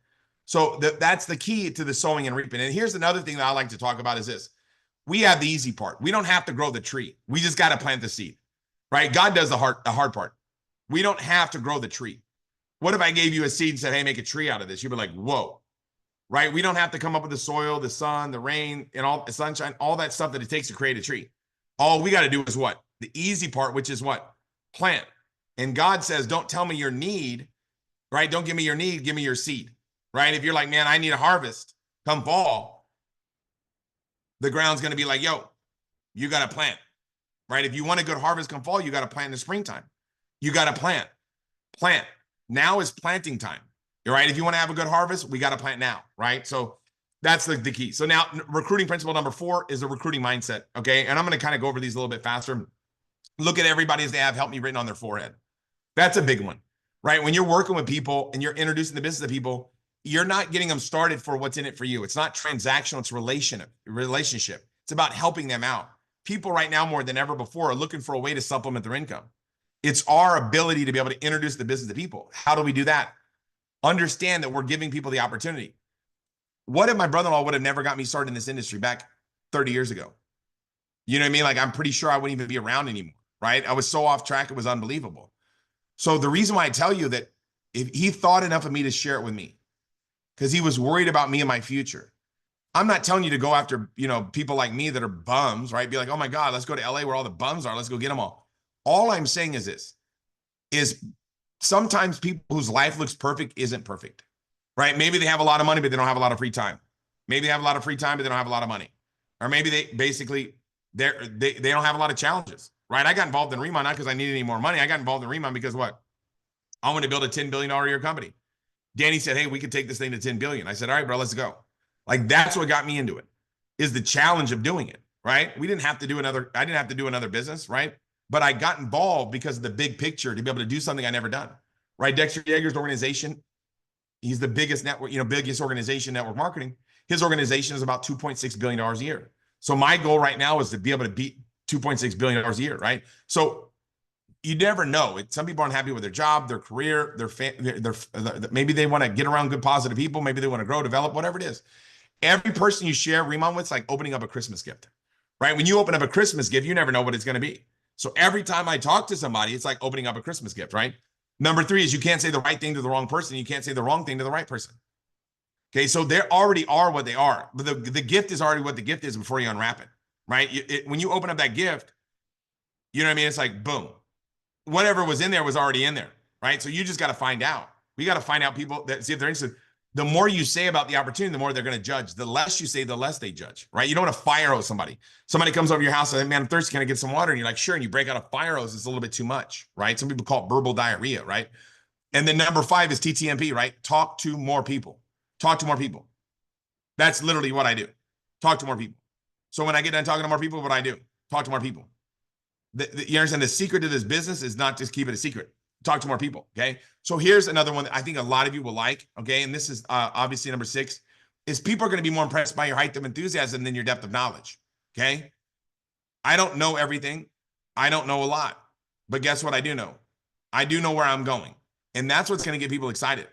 So that's the key to the sowing and reaping. And here's another thing that I like to talk about is this. We have the easy part. We don't have to grow the tree. We just got to plant the seed, right? God does the hard part. We don't have to grow the tree. What if I gave you a seed and said, hey, make a tree out of this? You'd be like, whoa, right? We don't have to come up with the soil, the sun, the rain, and all the sunshine, all that stuff that it takes to create a tree. All we got to do is what? The easy part, which is what? Plant. And God says, don't tell me your need, right? Don't give me your need, give me your seed, right? If you're like, man, I need a harvest come fall, the ground's going to be like, yo, you got to plant, right? If you want a good harvest come fall, you got to plant in the springtime. You got to plant. Now is planting time, right? If you want to have a good harvest, we got to plant now, right? So that's the key. So now recruiting principle number 4 is the recruiting mindset, okay? And I'm going to kind of go over these a little bit faster. Look at everybody as they have help me written on their forehead. That's a big one, right? When you're working with people and you're introducing the business to people, you're not getting them started for what's in it for you. It's not transactional, it's relationship. It's about helping them out. People right now more than ever before are looking for a way to supplement their income. It's our ability to be able to introduce the business to people. How do we do that? Understand that we're giving people the opportunity. What if my brother-in-law would have never got me started in this industry back 30 years ago? You know what I mean? Like, I'm pretty sure I wouldn't even be around anymore, right? I was so off track, it was unbelievable. So the reason why I tell you that if he thought enough of me to share it with me, because he was worried about me and my future. I'm not telling you to go after, people like me that are bums, right? Be like, oh my God, let's go to LA where all the bums are. Let's go get them all. All I'm saying is this, is sometimes people whose life looks perfect isn't perfect, right? Maybe they have a lot of money, but they don't have a lot of free time. Maybe they have a lot of free time, but they don't have a lot of money. Or maybe they don't have a lot of challenges, right? I got involved in Remon not because I needed any more money. I got involved in Remon because what? I want to build a $10 billion a year company. Danny said, hey, we could take this thing to 10 billion. I said, all right, bro, let's go. Like, that's what got me into it, is the challenge of doing it, right? I didn't have to do another business, right? But I got involved because of the big picture to be able to do something I never done, right? Dexter Yeager's organization, he's the biggest network, biggest organization, network marketing. His organization is about $2.6 billion a year. So my goal right now is to be able to beat $2.6 billion a year, right? So you never know. Some people aren't happy with their job, their career, maybe they want to get around good, positive people. Maybe they want to grow, develop, whatever it is. Every person you share Remon with, it's like opening up a Christmas gift, right? When you open up a Christmas gift, you never know what it's going to be. So every time I talk to somebody, it's like opening up a Christmas gift, right? Number 3 is you can't say the right thing to the wrong person. You can't say the wrong thing to the right person. Okay, so they already are what they are. But the gift is already what the gift is before you unwrap it, right? When you open up that gift, you know what I mean? It's like, boom. Whatever was in there was already in there, right? So you just got to find out. We got to find out people that see if they're interested. The more you say about the opportunity, the more they're going to judge. The less you say, the less they judge, right? You don't want to fire hose somebody. Somebody comes over your house and, man, I'm thirsty. Can I get some water? And you're like, sure. And you break out a fire hose. It's a little bit too much, right? Some people call it verbal diarrhea, right? And then number 5 is TTMP, right? Talk to more people. Talk to more people. That's literally what I do. Talk to more people. So when I get done talking to more people, what I do? Talk to more people. You understand the secret to this business is not just keep it a secret. Talk to more people, okay? So here's another one that I think a lot of you will like, okay? And this is obviously number 6, is people are going to be more impressed by your height of enthusiasm than your depth of knowledge, okay? I don't know everything. I don't know a lot. But guess what I do know? I do know where I'm going. And that's what's going to get people excited.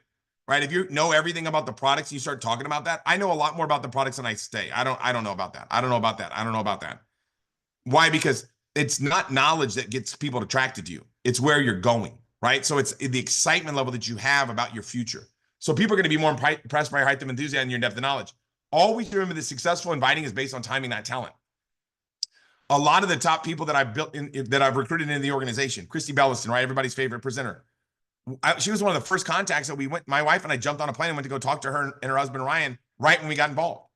right? If you know everything about the products, you start talking about that. I know a lot more about the products than I say. I don't know about that. I don't know about that. I don't know about that. Why? Because it's not knowledge that gets people attracted to you. It's where you're going, right? So it's the excitement level that you have about your future. So people are going to be more impressed by your height of enthusiasm and your depth of knowledge. Always remember that successful inviting is based on timing, not talent. A lot of the top people that I've built that I've recruited into the organization, Christy Belliston, right? Everybody's favorite presenter. She was one of the first contacts that we went, my wife and I jumped on a plane and went to go talk to her and her husband, Ryan, right when we got involved.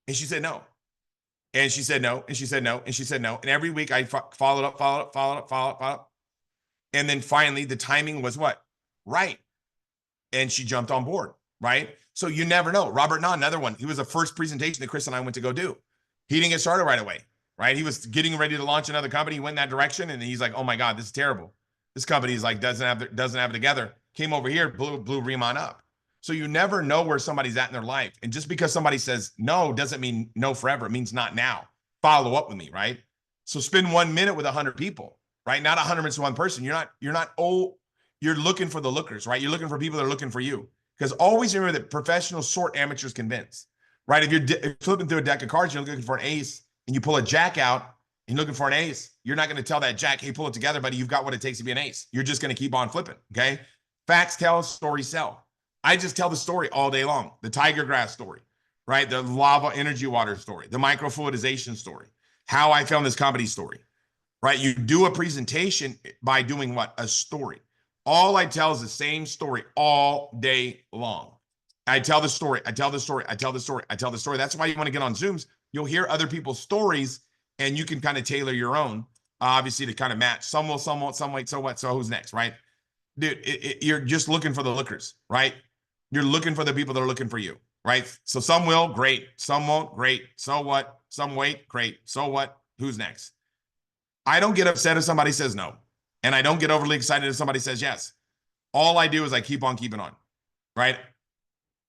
And she said no. And she said no. And she said no. And she said no. And every week I followed up. And then finally the timing was what? Right. And she jumped on board, right? So you never know. Robert Nahn, another one. He was the first presentation that Chris and I went to go do. He didn't get started right away, right? He was getting ready to launch another company. He went in that direction and he's like, oh my God, this is terrible. This company is like, doesn't have it together. Came over here, blew Riemann up. So you never know where somebody's at in their life. And just because somebody says no doesn't mean no forever. It means not now. Follow up with me, right? So spend 1 minute with 100 people, right? Not 100 minutes with one person. You're looking for the lookers, right? You're looking for people that are looking for you. Because always remember that professionals sort, amateurs convince, right? If you're flipping through a deck of cards, you're looking for an ace and you pull a jack out and you're looking for an ace, you're not going to tell that jack, hey, pull it together, buddy. You've got what it takes to be an ace. You're just going to keep on flipping, okay? Facts tell, stories sell. I just tell the story all day long. The tiger grass story, right? The lava energy water story, the microfluidization story, how I found this company story, right? You do a presentation by doing what? A story. All I tell is the same story all day long. I tell the story. I tell the story. I tell the story. I tell the story. That's why you want to get on Zooms. You'll hear other people's stories and you can kind of tailor your own, obviously, to kind of match. Some will, some won't, some wait. So what? So who's next, right? Dude, you're just looking for the lookers, right? You're looking for the people that are looking for you, right? So some will, great. Some won't, great. So what? Some wait, great. So what? Who's next? I don't get upset if somebody says no. And I don't get overly excited if somebody says yes. All I do is I keep on keeping on, right?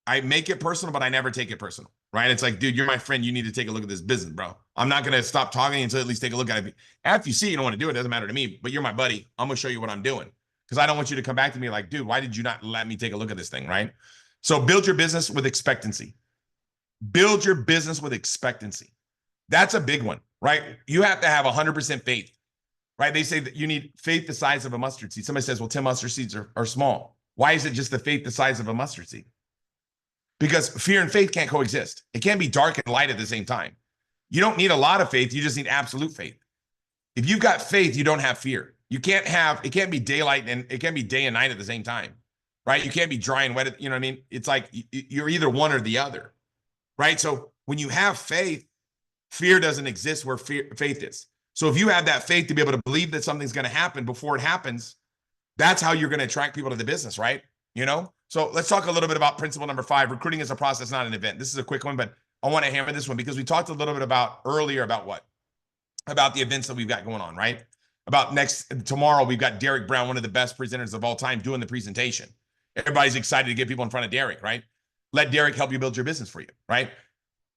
I make it personal, but I never take it personal, right? It's like, dude, you're my friend. You need to take a look at this business, bro. I'm not going to stop talking until at least take a look at it. After you see you don't want to do it, it doesn't matter to me, but you're my buddy. I'm going to show you what I'm doing. Because I don't want you to come back to me like, dude, why did you not let me take a look at this thing, right? So build your business with expectancy. Build your business with expectancy. That's a big one, right? You have to have 100% faith, right? They say that you need faith the size of a mustard seed. Somebody says, well, 10 mustard seeds are small. Why is it just the faith the size of a mustard seed? Because fear and faith can't coexist. It can't be dark and light at the same time. You don't need a lot of faith. You just need absolute faith. If you've got faith, you don't have fear. It can't be daylight and it can't be day and night at the same time, right? You can't be dry and wet. You know what I mean? It's like you're either one or the other, right? So when you have faith, fear doesn't exist where faith is. So if you have that faith to be able to believe that something's going to happen before it happens, that's how you're going to attract people to the business, right? You know? So let's talk a little bit about principle number 5. Recruiting is a process, not an event. This is a quick one, but I want to hammer this one because we talked a little bit earlier about what? About the events that we've got going on, right? Tomorrow, we've got Derek Brown, one of the best presenters of all time, doing the presentation. Everybody's excited to get people in front of Derek, right? Let Derek help you build your business for you, right?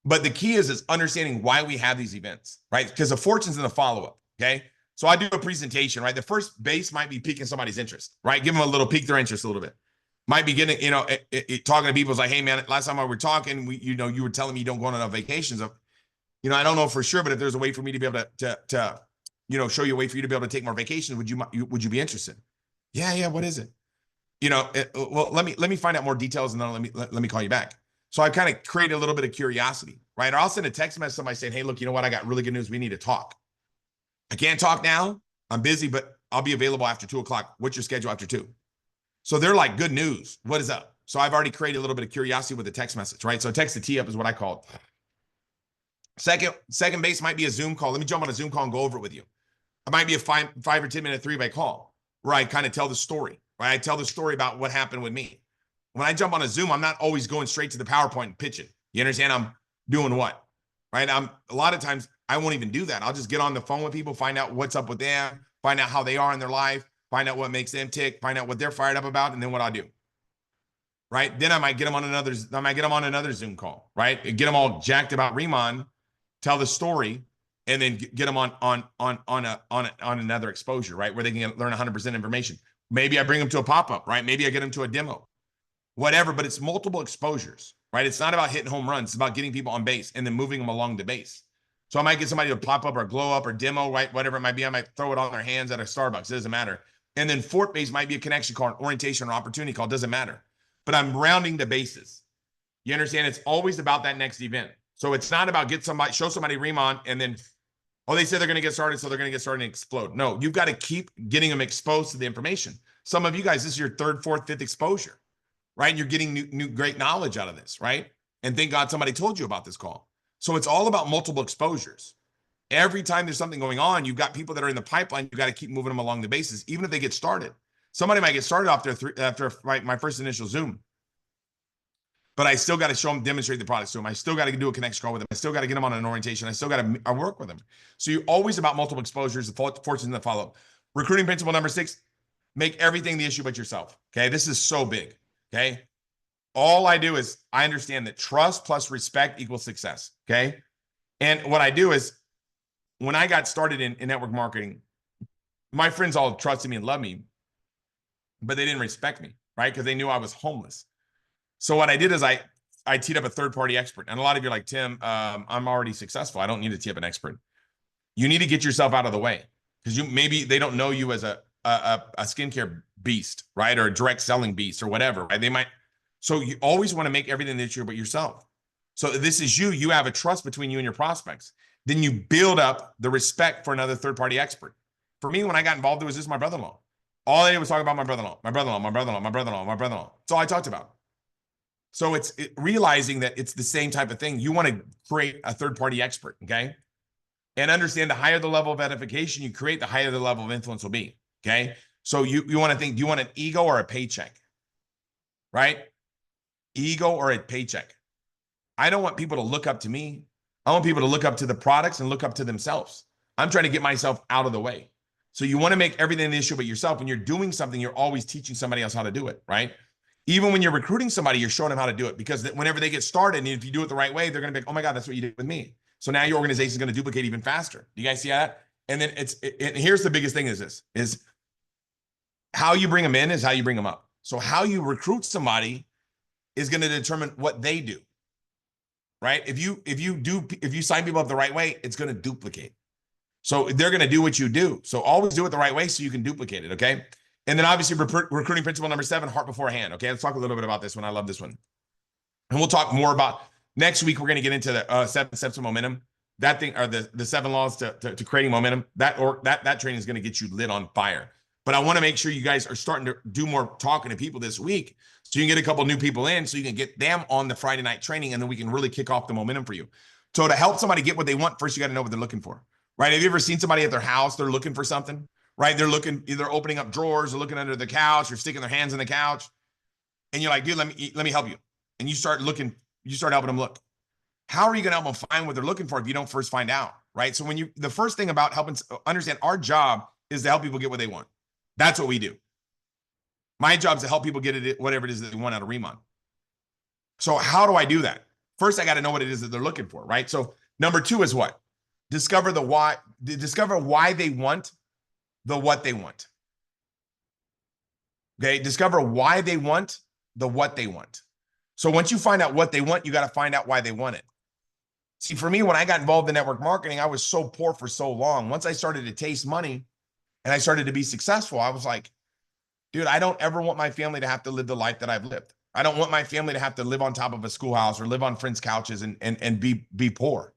But the key is understanding why we have these events, right? Because the fortune's in the follow-up, okay? So I do a presentation, right? The first base might be piquing somebody's interest, right? Give them a little, pique their interest a little bit. Might be getting, talking to people. It's like, hey, man, last time we were talking, you were telling me you don't go on enough vacations. I don't know for sure, but if there's a way for me to be able to show you a way for you to be able to take more vacations, would you be interested? Yeah. What is it? Well, let me find out more details and then let me call you back. So I kind of created a little bit of curiosity, right? Or I'll send a text message to somebody saying, hey, look, you know what? I got really good news. We need to talk. I can't talk now. I'm busy, but I'll be available after 2:00. What's your schedule after 2? So they're like, good news. What is up? So I've already created a little bit of curiosity with a text message, right? So text the tee up is what I call it. Second base might be a Zoom call. Let me jump on a Zoom call and go over it with you. It might be a 5 or 10 minute 3-way call where I kind of tell the story, right? I tell the story about what happened with me. When I jump on a Zoom, I'm not always going straight to the PowerPoint and pitching. You understand? I'm doing what, right? A lot of times I won't even do that. I'll just get on the phone with people, find out what's up with them, find out how they are in their life, find out what makes them tick, find out what they're fired up about, and then what I do, right? Then I might get them on another Zoom call, right? Get them all jacked about Riemann, tell the story, and then get them on another exposure, right? Where they can learn 100% information. Maybe I bring them to a pop-up, right? Maybe I get them to a demo. whatever, but it's multiple exposures, right? It's not about hitting home runs. It's about getting people on base and then moving them along the base. So I might get somebody to pop up or glow up or demo, right? Whatever it might be. I might throw it on their hands at a Starbucks. It doesn't matter. And then fourth base might be a connection call, an orientation or opportunity call. It doesn't matter. But I'm rounding the bases. You understand? It's always about that next event. So it's not about show somebody Remon and then, oh, they said they're going to get started, so they're going to get started and explode. No, you've got to keep getting them exposed to the information. Some of you guys, this is your third, fourth, fifth exposure, right? And you're getting new great knowledge out of this, right? And thank God somebody told you about this call. So it's all about multiple exposures. Every time there's something going on, you've got people that are in the pipeline. You got to keep moving them along the bases, even if they get started. Somebody might get started after my first initial Zoom, but I still got to show them, demonstrate the products to them. I still got to do a connection call with them. I still got to get them on an orientation. I still got to work with them. So you're always about multiple exposures, the fortunes that follow. Recruiting principle number 6, make everything the issue but yourself. Okay, this is so big. Okay, all I do is I understand that trust plus respect equals success. Okay, and what I do is when I got started in network marketing, my friends all trusted me and loved me, but they didn't respect me, right? Because they knew I was homeless. So what I did is I teed up a third-party expert. And a lot of you are like, Tim, I'm already successful. I don't need to tee up an expert. You need to get yourself out of the way because maybe they don't know you as a skincare beast, right? Or a direct selling beast or whatever, right? They might. So you always want to make everything that you're but yourself. So this is you have a trust between you and your prospects. Then you build up the respect for another third-party expert. For me, when I got involved, it was just my brother-in-law. All I did was talk about my brother-in-law, my brother-in-law, my brother-in-law, my brother-in-law, my brother-in-law. That's all I talked about. So it's realizing that it's the same type of thing. You want to create a third-party expert, okay? And understand the higher the level of edification you create, the higher the level of influence will be, okay? So you want to think, do you want an ego or a paycheck, right? Ego or a paycheck. I don't want people to look up to me. I want people to look up to the products and look up to themselves. I'm trying to get myself out of the way. So you want to make everything an issue but yourself. When you're doing something, you're always teaching somebody else how to do it, right? Even when you're recruiting somebody, you're showing them how to do it because whenever they get started, and if you do it the right way, they're going to be like, oh my God, that's what you did with me. So now your organization is going to duplicate even faster. Do you guys see that? And then here's the biggest thing is how you bring them in is how you bring them up. So how you recruit somebody is going to determine what they do, right? If you sign people up the right way, it's going to duplicate. So they're going to do what you do. So always do it the right way so you can duplicate it, okay? And then obviously recruiting principle number 7, heart before hand. Okay, let's talk a little bit about this one. I love this one. And we'll talk more about next week. We're going to get into the 7 steps of momentum. That thing, or the 7 laws to creating momentum. That training is going to get you lit on fire. But I want to make sure you guys are starting to do more talking to people this week so you can get a couple new people in so you can get them on the Friday night training and then we can really kick off the momentum for you. So to help somebody get what they want, first you got to know what they're looking for, right? Have you ever seen somebody at their house, they're looking for something? Right? They're looking, either opening up drawers or looking under the couch or sticking their hands in the couch. And you're like, dude, let me help you. And you start helping them look. How are you going to help them find what they're looking for if you don't first find out? Right? So the first thing about helping understand our job is to help people get what they want. That's what we do. My job is to help people get it, whatever it is that they want out of Remon. So how do I do that? First, I got to know what it is that they're looking for, right? So number 2 is what? Discover why they want the what they want. Okay, discover why they want the what they want. So once you find out what they want, you got to find out why they want it. See, for me, when I got involved in network marketing, I was so poor for so long. Once I started to taste money and I started to be successful, I was like, dude, I don't ever want my family to have to live the life that I've lived. I don't want my family to have to live on top of a schoolhouse or live on friends' couches and be poor.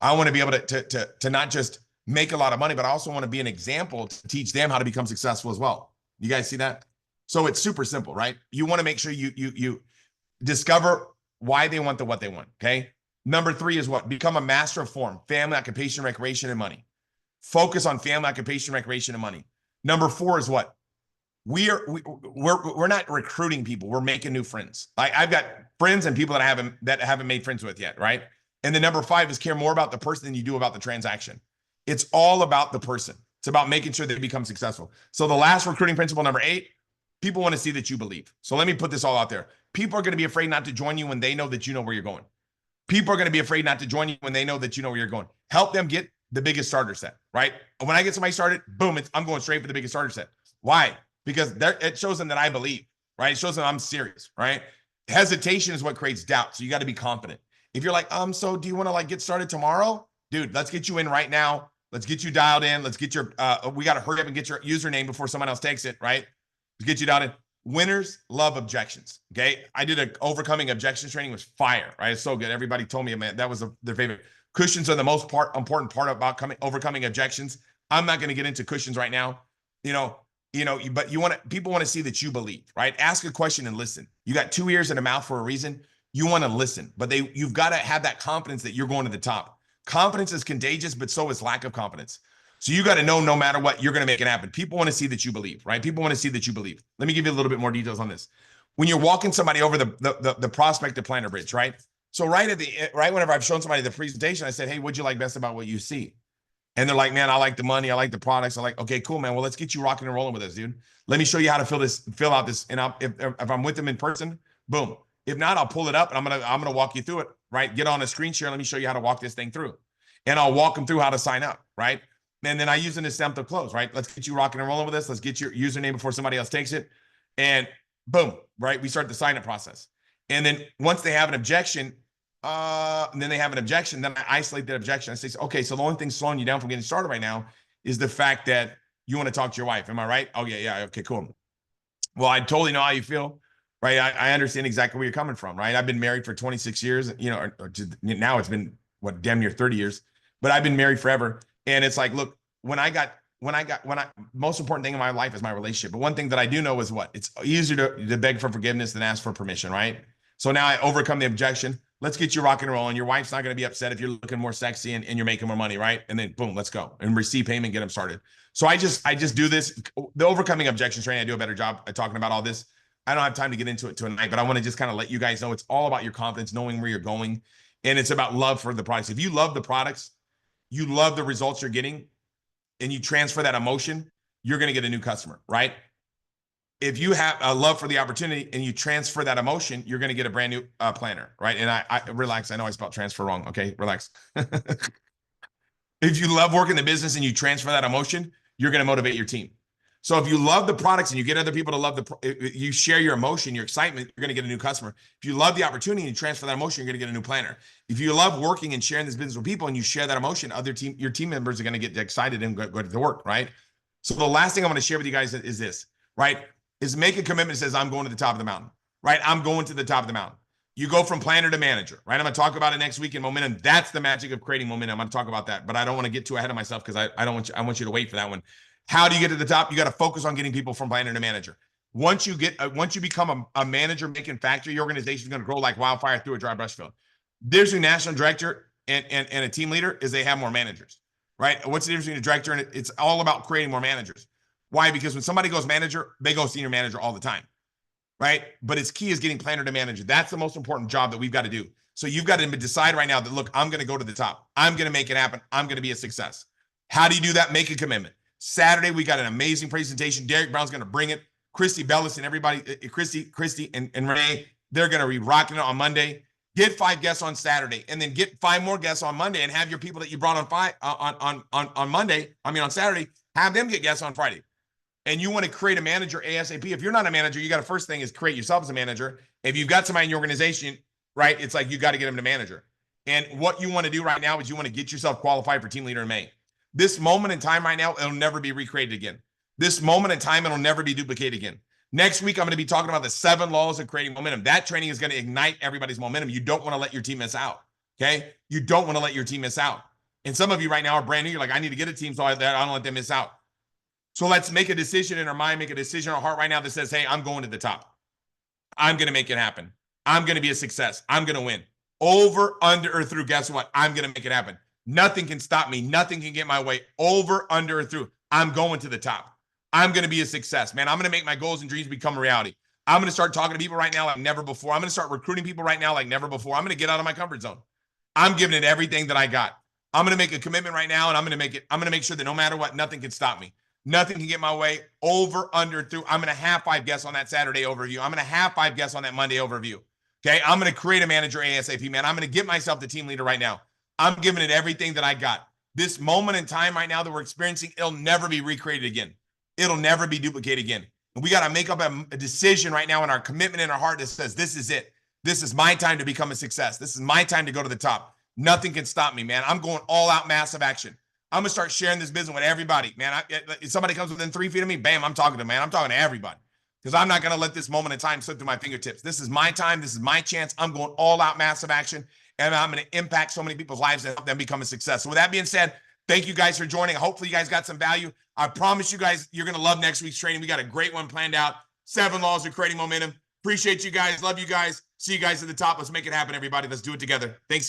I want to be able to not just make a lot of money, but I also want to be an example to teach them how to become successful as well. You guys see that? So it's super simple, right? You want to make sure you discover why they want what they want, okay? Number 3 is what? Become a master of form, family, occupation, recreation, and money. Focus on family, occupation, recreation, and money. Number 4 is what? We're not recruiting people. We're making new friends. I've got friends and people that I haven't made friends with yet, right? And then number 5 is care more about the person than you do about the transaction. It's all about the person. It's about making sure they become successful. So the last recruiting principle, number 8, people want to see that you believe. So let me put this all out there. People are going to be afraid not to join you when they know that you know where you're going. People are going to be afraid not to join you when they know that you know where you're going. Help them get the biggest starter set, right? When I get somebody started, boom, I'm going straight for the biggest starter set. Why? Because it shows them that I believe, right? It shows them I'm serious, right? Hesitation is what creates doubt. So you got to be confident. If you're like, so do you want to like get started tomorrow? Dude, let's get you in right now. Let's get you dialed in. Let's get your, we got to hurry up and get your username before someone else takes it, right? Let's get you dialed in. Winners love objections. Okay. I did an overcoming objections training, was fire, right? It's so good. Everybody told me, man, that was their favorite. Cushions are the most important part about overcoming objections. I'm not going to get into cushions right now. But people want to see that you believe, right? Ask a question and listen. You got 2 ears and a mouth for a reason. You want to listen, but you've got to have that confidence that you're going to the top. Confidence is contagious, but so is lack of confidence. So you got to know no matter what, you're going to make it happen. People want to see that you believe, right? People want to see that you believe. Let me give you a little bit more details on this. When you're walking somebody over the prospective planner bridge, right? So right whenever I've shown somebody the presentation, I said, hey, what'd you like best about what you see? And they're like, man, I like the money. I like the products. I'm like, okay, cool, man. Well, let's get you rocking and rolling with us, dude. Let me show you how to fill out this. And if I'm with them in person, boom. If not, I'll pull it up and I'm gonna walk you through it, right? Get on a screen share. Let me show you how to walk this thing through. And I'll walk them through how to sign up, right? And then I use an assumptive close, right? Let's get you rocking and rolling with us. Let's get your username before somebody else takes it. And boom, right? We start the sign up process. And then once they have an objection, then I isolate that objection. I say, okay, so the only thing slowing you down from getting started right now is the fact that you want to talk to your wife. Am I right? Oh, yeah. Okay, cool. Well, I totally know how you feel, right? I understand exactly where you're coming from, right? I've been married for 26 years, now it's been damn near 30 years, but I've been married forever. And it's like, look, most important thing in my life is my relationship. But one thing that I do know is it's easier to beg for forgiveness than ask for permission, right? So now I overcome the objection. Let's get you rocking and rolling. Your wife's not going to be upset if you're looking more sexy and you're making more money, right? And then boom, let's go and receive payment, get them started. So I just do this. The overcoming objections training, I do a better job at talking about all this. I don't have time to get into it tonight, but I want to just kind of let you guys know it's all about your confidence, knowing where you're going. And it's about love for the products. If you love the products, you love the results you're getting, and you transfer that emotion, you're going to get a new customer, right? If you have a love for the opportunity and you transfer that emotion, you're going to get a brand new planner, right? And I relax. I know I spelled transfer wrong. Okay, relax. If you love working the business and you transfer that emotion, you're going to motivate your team. So if you love the products and you get other people to love you share your emotion, your excitement, you're going to get a new customer. If you love the opportunity and you transfer that emotion, you're going to get a new planner. If you love working and sharing this business with people and you share that emotion, your team members are going to get excited and go to work, right? So the last thing I want to share with you guys is this, right? Is make a commitment that says, I'm going to the top of the mountain, right? I'm going to the top of the mountain. You go from planner to manager, right? I'm going to talk about it next week in momentum. That's the magic of creating momentum. I'm going to talk about that, but I don't want to get too ahead of myself because I want you to wait for that one. How do you get to the top? You got to focus on getting people from planner to manager. Once you become a manager making factory, your organization is going to grow like wildfire through a dry brush field. There's a national director and a team leader is they have more managers, right? What's the difference between a director and it's all about creating more managers. Why? Because when somebody goes manager, they go senior manager all the time, right? But its key is getting planner to manager. That's the most important job that we've got to do. So you've got to decide right now that, look, I'm going to go to the top. I'm going to make it happen. I'm going to be a success. How do you do that? Make a commitment. Saturday, we got an amazing presentation. Derek Brown's going to bring it. Christy Bellis and everybody, Christy and Renee, they're going to be rocking it on Monday. Get 5 guests on Saturday, and then get 5 more guests on Monday, and have your people that you brought on Monday. I mean on Saturday, have them get guests on Friday. And you want to create a manager ASAP. If you're not a manager, you got to first thing is create yourself as a manager. If you've got somebody in your organization, right, it's like you got to get them to manager. And what you want to do right now is you want to get yourself qualified for team leader in May. This moment in time right now, it'll never be recreated again. This moment in time, it'll never be duplicated again. Next week, I'm going to be talking about the 7 laws of creating momentum. That training is going to ignite everybody's momentum. You don't want to let your team miss out, okay? You don't want to let your team miss out. And some of you right now are brand new. You're like, I need to get a team so I don't let them miss out. So let's make a decision in our mind, make a decision in our heart right now that says, hey, I'm going to the top. I'm going to make it happen. I'm going to be a success. I'm going to win. Over, under, or through, guess what? I'm going to make it happen. Nothing can stop me. Nothing can get my way. Over, under, or through. I'm going to the top. I'm going to be a success, man. I'm going to make my goals and dreams become a reality. I'm going to start talking to people right now like never before. I'm going to start recruiting people right now like never before. I'm going to get out of my comfort zone. I'm giving it everything that I got. I'm going to make a commitment right now, and I'm going to make it. I'm going to make sure that no matter what, nothing can stop me. Nothing can get my way. Over, under, through. I'm going to have 5 guests on that Saturday overview. I'm going to have 5 guests on that Monday overview. Okay. I'm going to create a manager ASAP, man. I'm going to get myself the team leader right now. I'm giving it everything that I got. This moment in time right now that we're experiencing, it'll never be recreated again. It'll never be duplicated again. And we got to make up a decision right now in our commitment in our heart that says, this is it. This is my time to become a success. This is my time to go to the top. Nothing can stop me, man. I'm going all out massive action. I'm going to start sharing this business with everybody, man. If somebody comes within 3 feet of me, bam, I'm talking to them, man. I'm talking to everybody because I'm not going to let this moment in time slip through my fingertips. This is my time. This is my chance. I'm going all out massive action, and I'm going to impact so many people's lives and help them become a success. So with that being said, thank you guys for joining. Hopefully you guys got some value. I promise you guys, you're going to love next week's training. We got a great one planned out. 7 laws of creating momentum. Appreciate you guys. Love you guys. See you guys at the top. Let's make it happen, everybody. Let's do it together. Thanks.